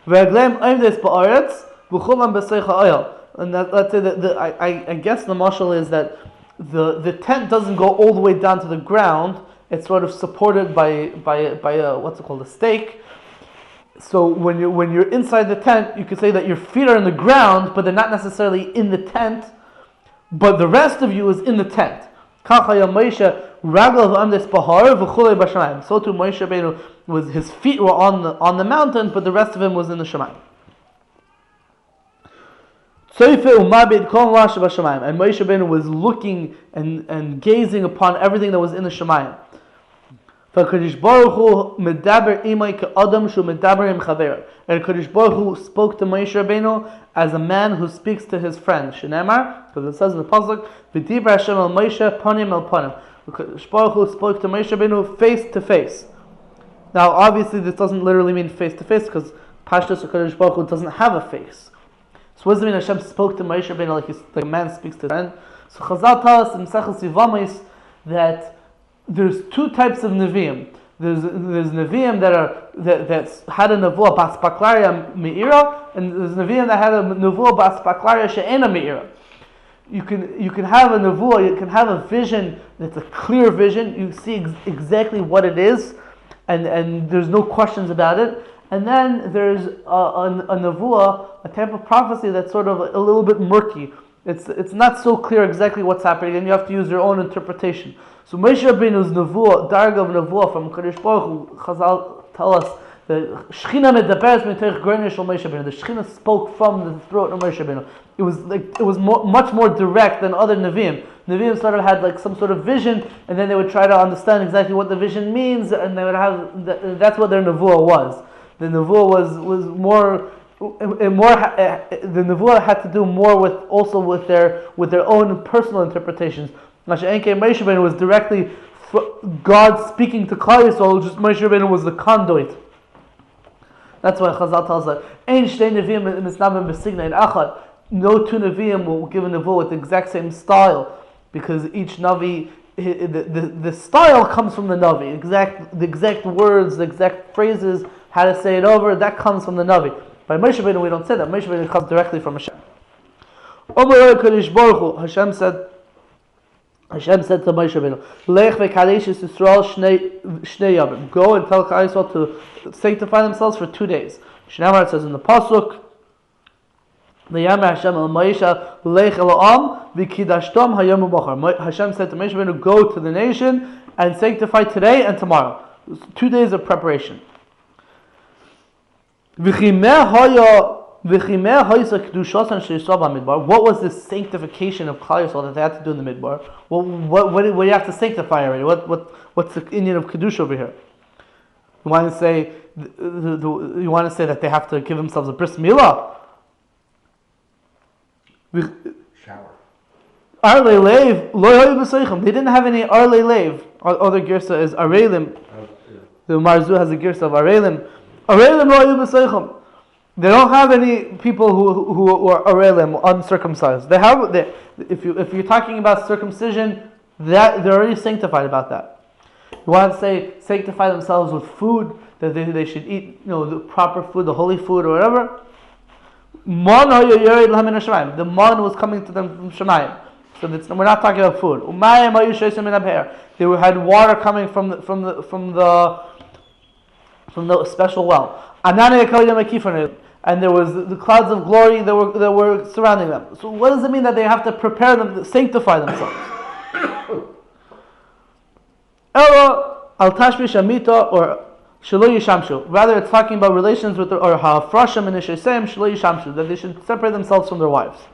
Ve'agleim oimdes ba'aretz v'chulam besaycha oyel. And let's say that I guess the mashal is that the tent doesn't go all the way down to the ground. It's sort of supported by a what's it called, a stake. So when you're inside the tent, you could say that your feet are in the ground, but they're not necessarily in the tent. But the rest of you is in the tent. So too Moshe Rabbeinu was, his feet were on the mountain, but the rest of him was in the Shemayim. And Moshe Rabbeinu was looking and gazing upon everything that was in the Shemayim. And Kadosh Baruch Hu spoke to Moshe Rabbeinu as a man who speaks to his friend. Shenemar, because it says in the pasuk, "V'dibra Hashem el Moshe panim el panim." Kadosh Baruch Hu spoke to Moshe Rabbeinu face to face. Now, obviously, this doesn't literally mean face to face, because Pashtus or Kadosh Baruch Hu doesn't have a face. So what does it mean Hashem spoke to Moshe Rabbeinu like a man speaks to his friend? So Chazal tells us in Maseches Yevamos that there's two types of Nevi'im. There's Nevi'im that had a Nevuah Bas Paklaria Me'ira, and there's Nevi'im that had a Nevuah Bas Paklaria She'ena Me'ira. You can have a Nevuah, you can have a vision that's a clear vision, you see exactly what it is, and there's no questions about it. And then there's a Nevuah, a type of prophecy that's sort of a little bit murky. It's not so clear exactly what's happening, and you have to use your own interpretation. So Moshe Rabbeinu's Nevuah, Darga of Nevuah from Kadosh Baruch Hu, Chazal tell us that Shechina medaberes mitoch groinish shel Moshe Rabbeinu. The Shechina spoke from the throat of Moshe Rabbeinu. It was much more direct than other Nevi'im. Nevi'im sort of had like some sort of vision, and then they would try to understand exactly what the vision means, and they would have that's what their Nevuah was. The Nevuah was more. The Nevuah had to do more with their own personal interpretations. Moshe Rabbeinu was directly God speaking to Klal Yisrael. Just Moshe Rabbeinu was the conduit. That's why Chazal tells us, "Ein shtei neviim misnabim b'signain achad." No two neviim will give a nevuah with the exact same style, because each navi, the style comes from the navi. The exact words, the exact phrases, how to say it over, that comes from the navi. By Moshe Rabbeinu, we don't say that. Moshe Rabbeinu comes directly from Hashem. Hashem said to Moshe Rabbeinu, "Lech v'kadesh Yisrael shnei yavim." Go and tell Klal Yisrael to sanctify themselves for 2 days. Shnei it says in the pasuk, "V'yamer Hashem el Moshe lech el ha'am v'kidashtom hayom u'bachar." Hashem said to Moshe Rabbeinu, "Go to the nation and sanctify today and tomorrow." 2 days of preparation. What was the sanctification of Klal Yisrael that they had to do in the Midbar? What do you have to sanctify already? What's the Indian of Kedusha over here? You want to say that they have to give themselves a bris milah? Shower. Arlei leiv lo hayu b'seichim. They didn't have any arlei leiv. Other girsa is arelim. The Marzu has a girsa of arelim. Arelim lo hayu b'seichim. They don't have any people who are arelim, uncircumcised. They have. If you're talking about circumcision, that they're already sanctified about that. You want to say sanctify themselves with food, that they should eat, the proper food, the holy food or whatever. The man was coming to them from Shemayim. So we're not talking about food. They had water coming from the special well. And there was the clouds of glory that were surrounding them. So what does it mean that they have to prepare them to sanctify themselves? Or rather, it's talking about relations with or ha'afrashim and ishesem shelo yishamshu, that they should separate themselves from their wives.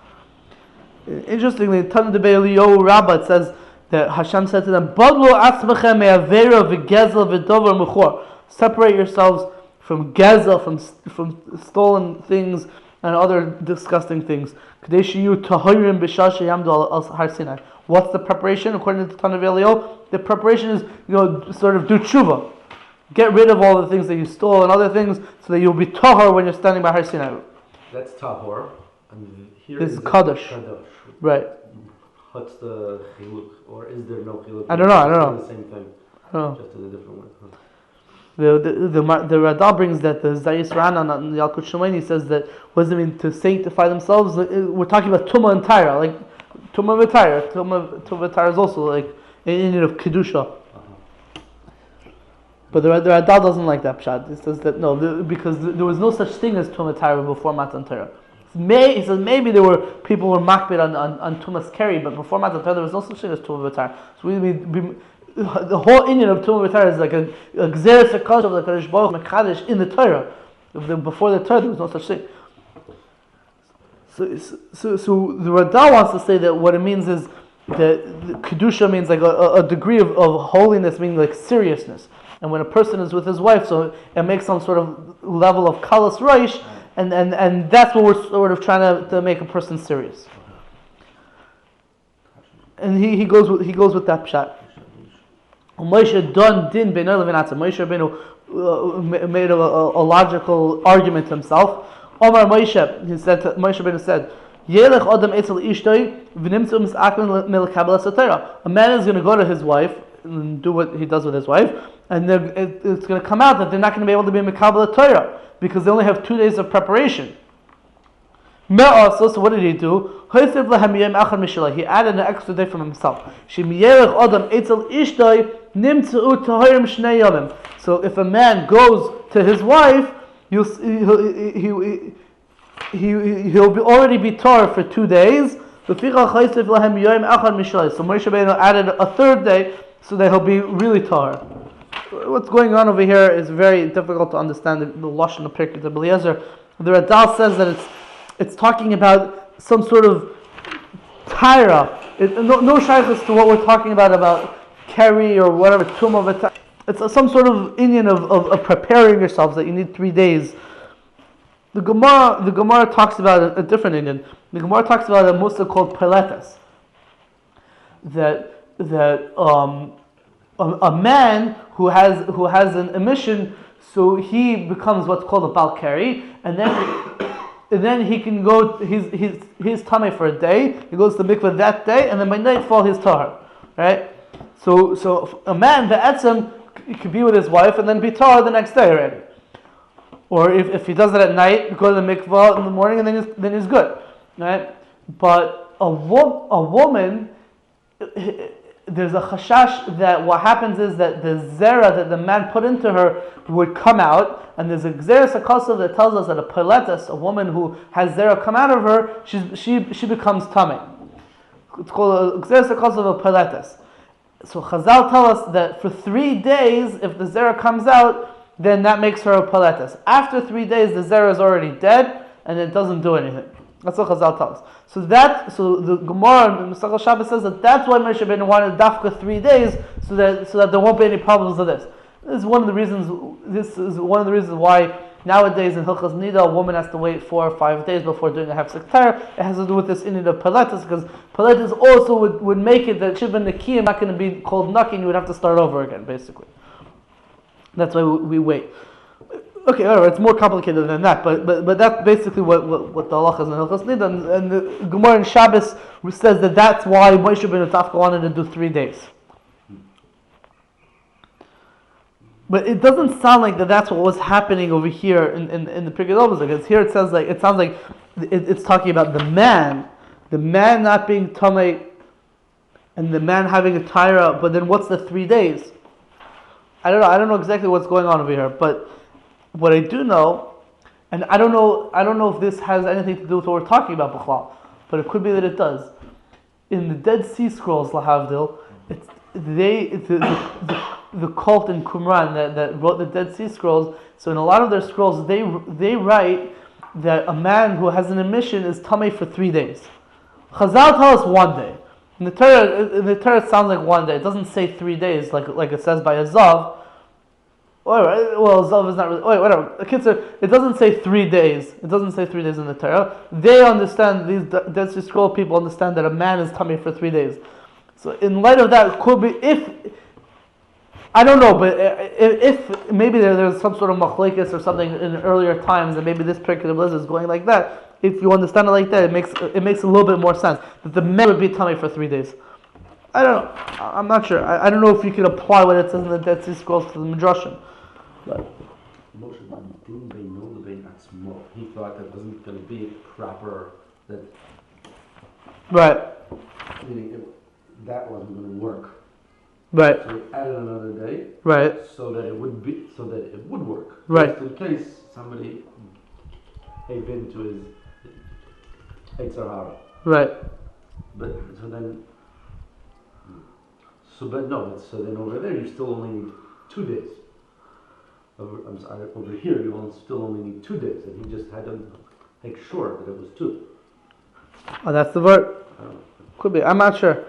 Interestingly, in Tanu Debei Eliyahu Rabbah, it says that Hashem said to them, "Badlu atzmechem me'avera v'gezel v'dover mechor." Separate yourselves from gezel, from stolen things and other disgusting things. Kadesh yu tahirim b'shah sheyamdu al har Sinai. What's the preparation according to Tanav Elio? The preparation is, sort of do tshuva. Get rid of all the things that you stole and other things so that you'll be tahor when you're standing by Har Sinai. That's tahor. And here this is Kaddish. Right. What's the chiluk? Or is there no chiluk? I don't know. The same thing. Just in a different way. The Radal brings that the Zayis Ranan and the Yalkut Shemaini says that what does it mean to sanctify themselves? We're talking about Tumah and Tyra, like Tumah and Tyra. Tumah and Tyra is also like an Indian of Kedusha. But the Radal doesn't like that pshat. He says that no, because there was no such thing as Tumah Tyra before Matan Torah. He says maybe there were people who were makbid on Tumas Keri, but before Matan Torah there was no such thing as Tumah Tyra. So the whole Indian of Tumah Tyra is like a gzeres hakadosh of the Kadosh Baruch Mekadosh in the Torah. Before the Torah there was no such thing. So the Radal wants to say that what it means is that Kedusha means like a degree of holiness, meaning like seriousness. And when a person is with his wife, so it makes some sort of level of kalas reish, and that's what we're sort of trying to make a person serious. And he goes with that pshat. Moshe don din b'nei levinatza. Moshe Rabbeinu made a logical argument to himself. Omar Moshe, Moshe Rabbeinu said, Yelech adam etzel ishtoi v'nimtzu mis'akmin mil'kabel ha'Torah. A man is going to go to his wife and do what he does with his wife, and it's going to come out that they're not going to be able to be mikabel ha'Torah because they only have 2 days of preparation. So what did he do? He added an extra day from himself. So if a man goes to his wife, he'll already be Torah for 2 days. So Moshe Rabbeinu added a third day so that he'll be really Torah. What's going on over here is very difficult to understand. The Lashon of Pirkei Eliezer. The Radal says that it's talking about some sort of Tyra. No shaykhs to what we're talking about Keri or whatever, Tumah. It's some sort of Indian of preparing yourselves that you need 3 days. The Gemara talks about a different Indian. The Gemara talks about a musa called Pilatus. That a man who has an emission, so he becomes what's called a Bal Keri, and then he can go. He's tamei for a day. He goes to mikveh that day, and then by nightfall he's tahar. Right. So a man, the etzem, could be with his wife and then be tahar the next day already. Or if he does it at night, go to the mikveh in the morning, and then he's good. Right. But a woman, there's a chashash that what happens is that the zera that the man put into her would come out, and there's a gzeres hakasav that tells us that a piletus, a woman who has zera come out of her, she becomes tamei. It's called a gzeres hakasav of piletus. So Chazal tell us that for 3 days, if the zera comes out, then that makes her a piletus. After 3 days, the zera is already dead, and it doesn't do anything. That's what Chazal tells us. So the Gemara in Masechah Shabbos says that's why Moshe Rabbeinu wanted dafka 3 days, so that there won't be any problems with this. This is one of the reasons why nowadays in Hilchas Nida a woman has to wait 4 or 5 days before doing a hefsek Torah. It has to do with this inyan of piletus, because piletus also would make it that shiva nekiyim not going to be called naki, and you would have to start over again, basically. That's why we wait. Okay, all right, it's more complicated than that, but that's basically what the halacha is in Hilchas Nida, and the Gemara in Shabbos says that's why Moshe Rabbeinu Tafka wanted to do 3 days. But it doesn't sound like that's what was happening over here in the Pirkei Avos, because here it sounds like it's talking about the man not being tamei, and the man having a tyra. But then what's the 3 days? I don't know exactly what's going on over here, but what I do know, and I don't know if this has anything to do with what we're talking about, B'chlal, but it could be that it does. In the Dead Sea Scrolls, Lahavdil, the cult in Qumran that wrote the Dead Sea Scrolls. So in a lot of their scrolls, they write that a man who has an emission is tamei for 3 days. Chazal tell us 1 day. In the Torah, it sounds like 1 day. It doesn't say 3 days like it says by a Zav. Well, Zav is not really. Whatever. It doesn't say 3 days. It doesn't say 3 days in the Torah. They understand, these Dead Sea Scroll people understand that a man is tamei for 3 days. So in light of that, could be if I don't know, but if maybe there's some sort of machlekes or something in earlier times, and maybe this particular blizzard is going like that. If you understand it like that, it makes a little bit more sense that the men would be tummy for 3 days. I don't know. I'm not sure. I don't know if you can apply what it says in the Dead Sea Scrolls to the Midrashim. But Moshe didn't they know the bein atzmo? He thought that wasn't going to be proper. Right. Meaning that wasn't going to work. Right. So he added another day. Right. So that it would work. Right. Just in case somebody gave in to his Eitzar Hara. Right. But then over there you still only need 2 days. Over here you still only need 2 days, and he just had to make sure that it was 2. Oh, that's the word. Could be. I'm not sure.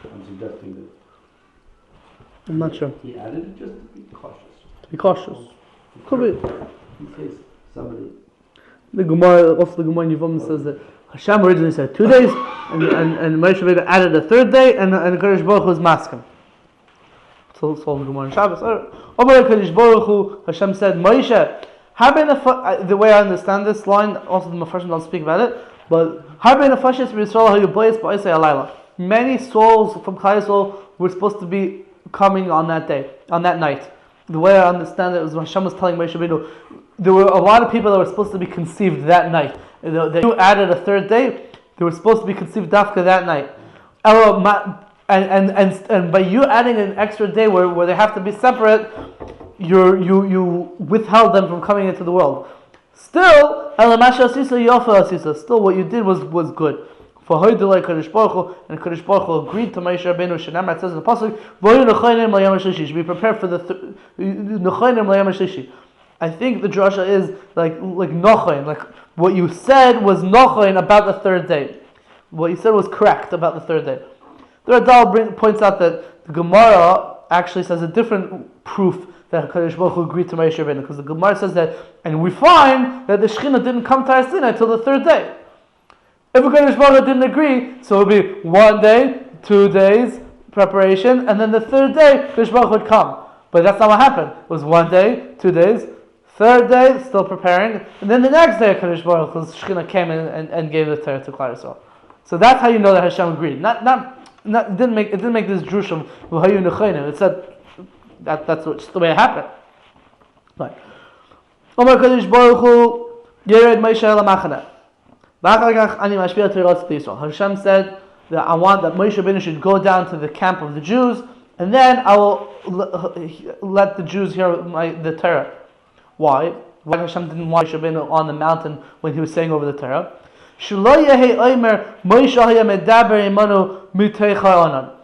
I'm suggesting that. I'm not sure. He added it just to be cautious. Be cautious. Could be. In case somebody. The Gemara in Yevamim says that Hashem originally said 2 days, and Moshe Rabbeinu added a 3rd day, and Kadosh Baruch Hu was masking. So the Gemara in Shabbos. Omar Kadosh Baruch Hu, Hashem said, Moshe, the way I understand this line, also the Mefarshim don't speak about it, but many souls from Klal Yisrael were supposed to be coming on that day, on that night. The way I understand it was when Hashem was telling Moshe Rabbeinu, there were a lot of people that were supposed to be conceived that night. You added a 3rd day, they were supposed to be conceived dafka that night. And by you adding an extra day where they have to be separate, you withheld them from coming into the world. Still, still what you did was good. For Hoydulai Kadosh Baruch Hu, and Kadosh Baruch Hu agreed to Moshe Rabbeinu. Shenamar, it says in the pasuk, "V'hoyu nechayim l'yom hashlishi." Should be prepared for the nechayim l'yom hashlishi. I think the drasha is like nochayin, like what you said was nochayin about the 3rd day. What you said was correct about the 3rd day. The Radal points out that the Gemara actually says a different proof that Kadosh Baruch Hu agreed to Moshe Rabbeinu, because the Gemara says that, and we find that the Shekhinah didn't come to Har Sinai till the 3rd day. If Kadosh Baruch Hu didn't agree, so it would be 1 day, 2 days preparation, and then the 3rd day Kadosh Baruch Hu would come. But that's not what happened. It was 1 day, 2 days, 3rd day still preparing, and then the next day Kadosh Baruch Hu's Shekhinah came in and gave the Torah to Klal Yisrael. So that's how you know that Hashem agreed. It didn't make this drushim v'hayu nechayim. It said that's just the way it happened. Right. Omar Kadosh Baruch Hu Yered Moshe LaMachane. Hashem said that I want that Moshe Rabbeinu should go down to the camp of the Jews, and then I will let the Jews hear the Torah. Why? Why Hashem didn't want Moshe Rabbeinu on the mountain when he was saying over the Torah?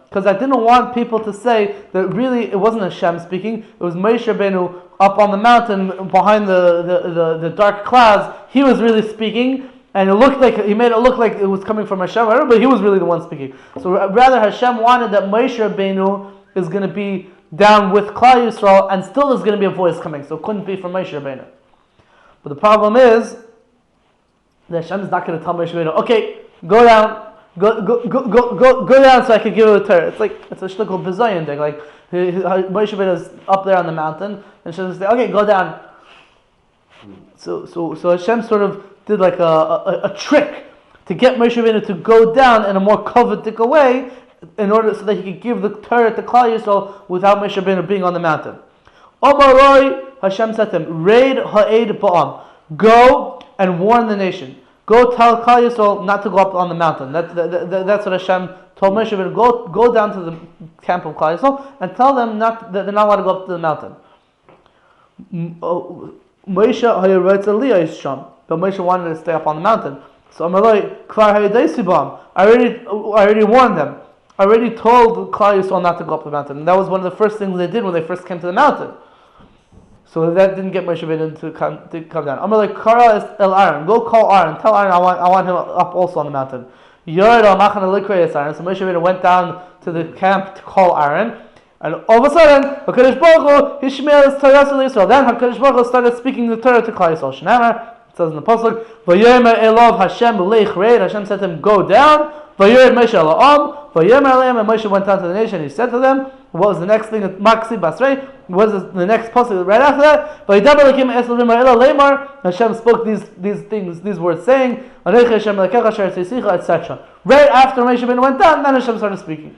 Because I didn't want people to say that really it wasn't Hashem speaking, it was Moshe Rabbeinu up on the mountain behind the dark clouds. He was really speaking, and he made it look like it was coming from Hashem, but he was really the one speaking. So rather Hashem wanted that Moshe Rabbeinu is going to be down with Klal Yisrael, and still there's going to be a voice coming, so it couldn't be from Moshe Rabbeinu. But the problem is that Hashem is not going to tell Moshe Rabbeinu, okay, go down so I can give you a Torah. It's a shtick called bizayon. Like Moshe Rabbeinu is up there on the mountain, and Hashem says, okay, go down. So Hashem sort of did like a trick to get Moshe Rabbeinu to go down in a more coveted way, in order so that he could give the Torah to Klal Yisrael without Moshe Rabbeinu being on the mountain. Omaroi, Hashem said to him, Raid ha'ed ba'am, go and warn the nation. Go tell Klal Yisrael not to go up on the mountain. That's what Hashem told Moshe Rabbeinu. Go down to the camp of Klal Yisrael and tell them that they're not allowed to go up to the mountain. Moshe hayarotz aliyah sham, but Moshe wanted to stay up on the mountain. So Amalai kvar hayadesi ba'am. I already warned them. I already told Klal Yisrael not to go up the mountain. And that was one of the first things they did when they first came to the mountain. So that didn't get Moshe Rabbeinu to come down. Amalai kara el Aaron. Go call Aaron. Tell Aaron I want him up also on the mountain. Yored al machane likrei Aaron. So Moshe Rabbeinu went down to the camp to call Aaron. And all of a sudden, HaKadosh Baruch Hu Hishme'el Torah to Israel. Then HaKadosh Baruch Hu started speaking the Torah to Klal Yisrael. Shenamar It says in the pasuk, "Vayomer Elov Hashem leich reid." Hashem said to him, "Go down." Vayored Moshe ala'am. Vayomer Aleim, and Moshe went down to the nation. He said to them, what was the next thing? Maksi Basrei. What was the next pasuk right after that? Vayidaber Elokim Esel Rimar Leimar. Hashem spoke these things, these words, saying, "Aneich Hashem Lekecha Asher Tzisicha," etc. Right after Moshe Rabbeinu went down, then Hashem started speaking.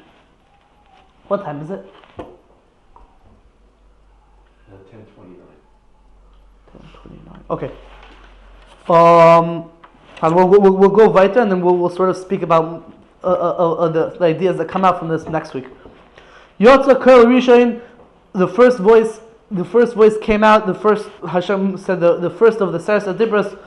What time is it? 10:29. 10:29. Okay. And we'll go weiter, and then we'll sort of speak about the ideas that come out from this next week. Yotza Kol Rishon, the first voice came out. The first Hashem said the first of the Seres Dibros,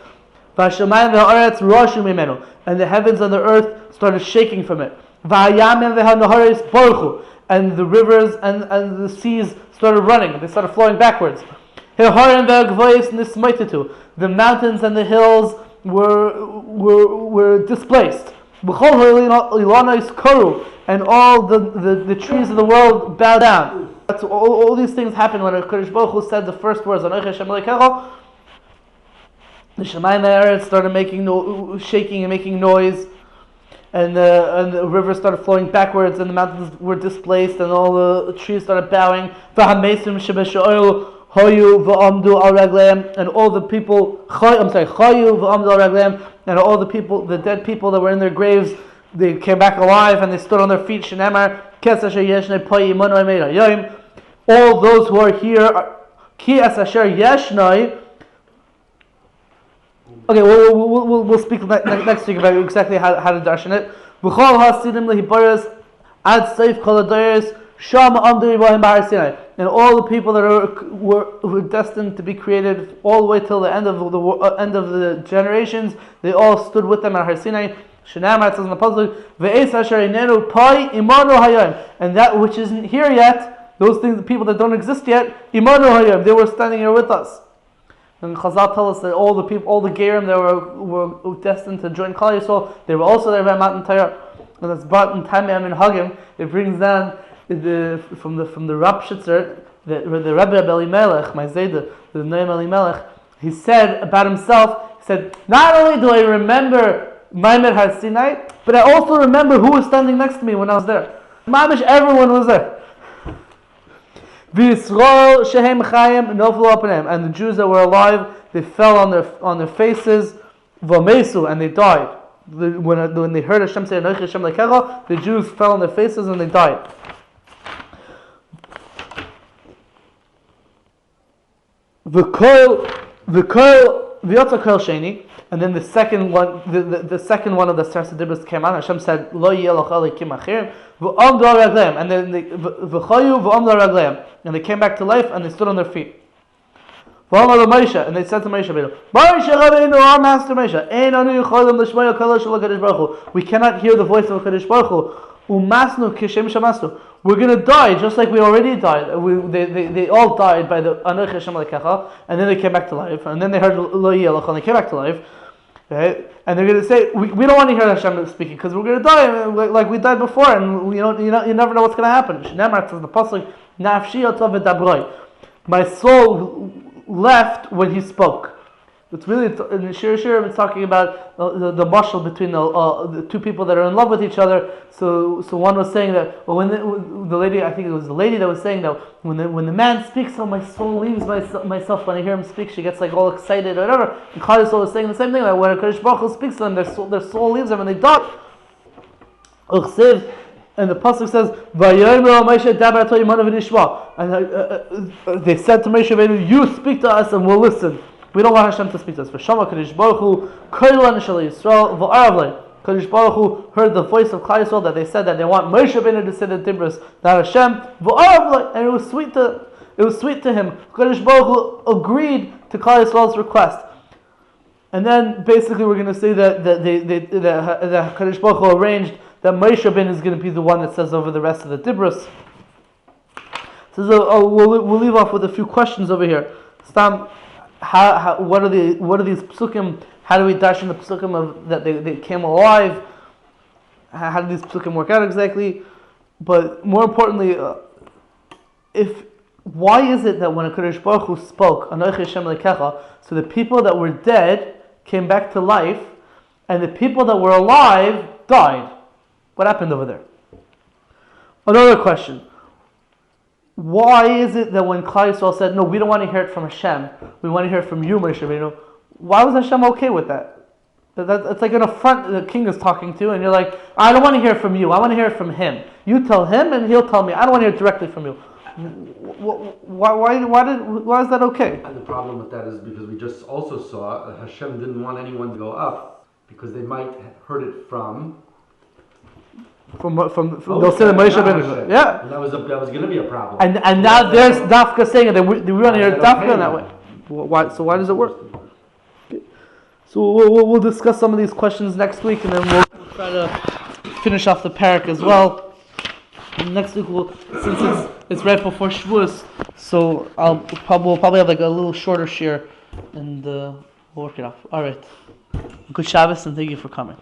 V'Hashamayim v'Haaretz roshu mimenu, and the heavens and the earth started shaking from it. V'Hayamim v'Hanaharis borchu, and the rivers and the seas started running. They started flowing backwards. Heharim v'Hagvois nismaititu, the mountains and the hills were displaced. And all the trees of the world bow down. That's all these things happen when Kadosh Baruch Hu said the first words, Anochi Hashem Elokecha. The Shemayim Eretz started shaking and making noise, and the river started flowing backwards, and the mountains were displaced, and all the trees started bowing. Chayu v'amdu al ragleim, and all the people. Chayu v'amdu al ragleim, and all the people, the dead people that were in their graves, they came back alive and they stood on their feet. Shenemar kes asher yeshnei po yimanu meira yom. All those who are here, ki asher yeshnei. Okay, we'll speak next week about exactly how to darshan it. V'chol hasidim lehibaras ad seif kol adayers. And all the people that were destined to be created all the way till the end of the generations, they all stood with them at Har Sinai. Shenamar says in the pasuk, and that which isn't here yet, those things, the people that don't exist yet, imanu hayom, they were standing here with us. And Chazal tell us that all the people, all the Gerim that were destined to join Klal Yisrael, they were also there by Matan Torah. And that's brought in Tamei Amin Hagim. It brings down from the Rapshitzer, the Rebbe Elimelech, my Zayda, the name Elimelech, he said about himself, he said, not only do I remember Maimed Har Sinai, but I also remember who was standing next to me when I was there. Mamish, everyone was there. V'Yisrael shehem chayim noflu apanim, and the Jews that were alive, they fell on their faces, v'mesu, and they died. When they heard Hashem say, Anochi Hashem Elokecha, the Jews fell on their faces and they died. V'yotza kol sheni, and then the second one, the second one of the Seres Dibros came out. Hashem said, Lo yeh loch elikim achirim, v'amdu al ragleim, and then v'chayu v'amdu al ragleim, and they came back to life and they stood on their feet. V'amar Moshe, and they said to Moshe Rabbeinu, Moshe Rabbeinu, our master Moshe, ein anu yicholim l'shmoya kol shel HaKadosh Baruch Hu. We cannot hear the voice of HaKadosh Baruch Hu. Umasnu kishem shamasnu. We're going to die just like we already died. They all died by the Anochi Hashem Elokecha, and then they came back to life, and then they heard Lo yeh loch, and they came back to life. Right? And they're going to say, we don't want to hear Hashem speaking because we're going to die like we died before, and you never know what's going to happen. Shneimar says the pasuk, Nafshi yotza v'dabroi. My soul left when he spoke. It's really, in the Shir Shirim, it's talking about the mashal between the two people that are in love with each other. So one was saying that, well, when the lady, I think it was the lady that was saying that when the man speaks, oh, my soul leaves myself when I hear him speak. She gets like all excited or whatever. And Klal Yisrael was saying the same thing, that when HaKadosh Baruch Hu speaks to them, their soul leaves them and they die. And the pasuk says, and they said to Moshe Rabbeinu, you speak to us and we'll listen. We don't want Hashem to speak to us. V'shama Kadosh Baruch Hu kolan shel Yisrael v'arav. Kadosh Baruch Hu heard the voice of Klal Yisrael that they said that they want Moshe Rabbeinu to say the Dibros, not Hashem. V'arav, and it was sweet to him. Kadosh Baruch Hu agreed to Klal Yisrael's request. And then basically we're going to say that Kadosh Baruch Hu arranged that Moshe Rabbeinu is going to be the one that says over the rest of the Dibros. So we'll leave off with a few questions over here. Stam. What are these psukim? How do we darshan the psukim of that they came alive? How do these psukim work out exactly? But more importantly, if why is it that when HaKadosh Baruch Hu spoke, Anochi Hashem Elokecha, so the people that were dead came back to life, and the people that were alive died? What happened over there? Another question. Why is it that when Klal Yisrael said, no, we don't want to hear it from Hashem, we want to hear it from you, Moshe Rabbeinu, why was Hashem okay with that? It's like an affront the king is talking to, and you're like, I don't want to hear it from you, I want to hear it from him. You tell him, and he'll tell me. I don't want to hear it directly from you. Why is that okay? And the problem with that is because we just also saw that Hashem didn't want anyone to go up because they might have heard it from they'll say the Moshe Rabbeinu. Yeah. And that was going to be a problem. And now there's Dafka saying that we want to hear Dafka in that way. Why does it work? Okay. So we'll discuss some of these questions next week, and then we'll try to finish off the parak as well. And next week, since it's right before Shavuos, so we'll probably have like a little shorter share, and we'll work it off. All right. Good Shabbos, and thank you for coming.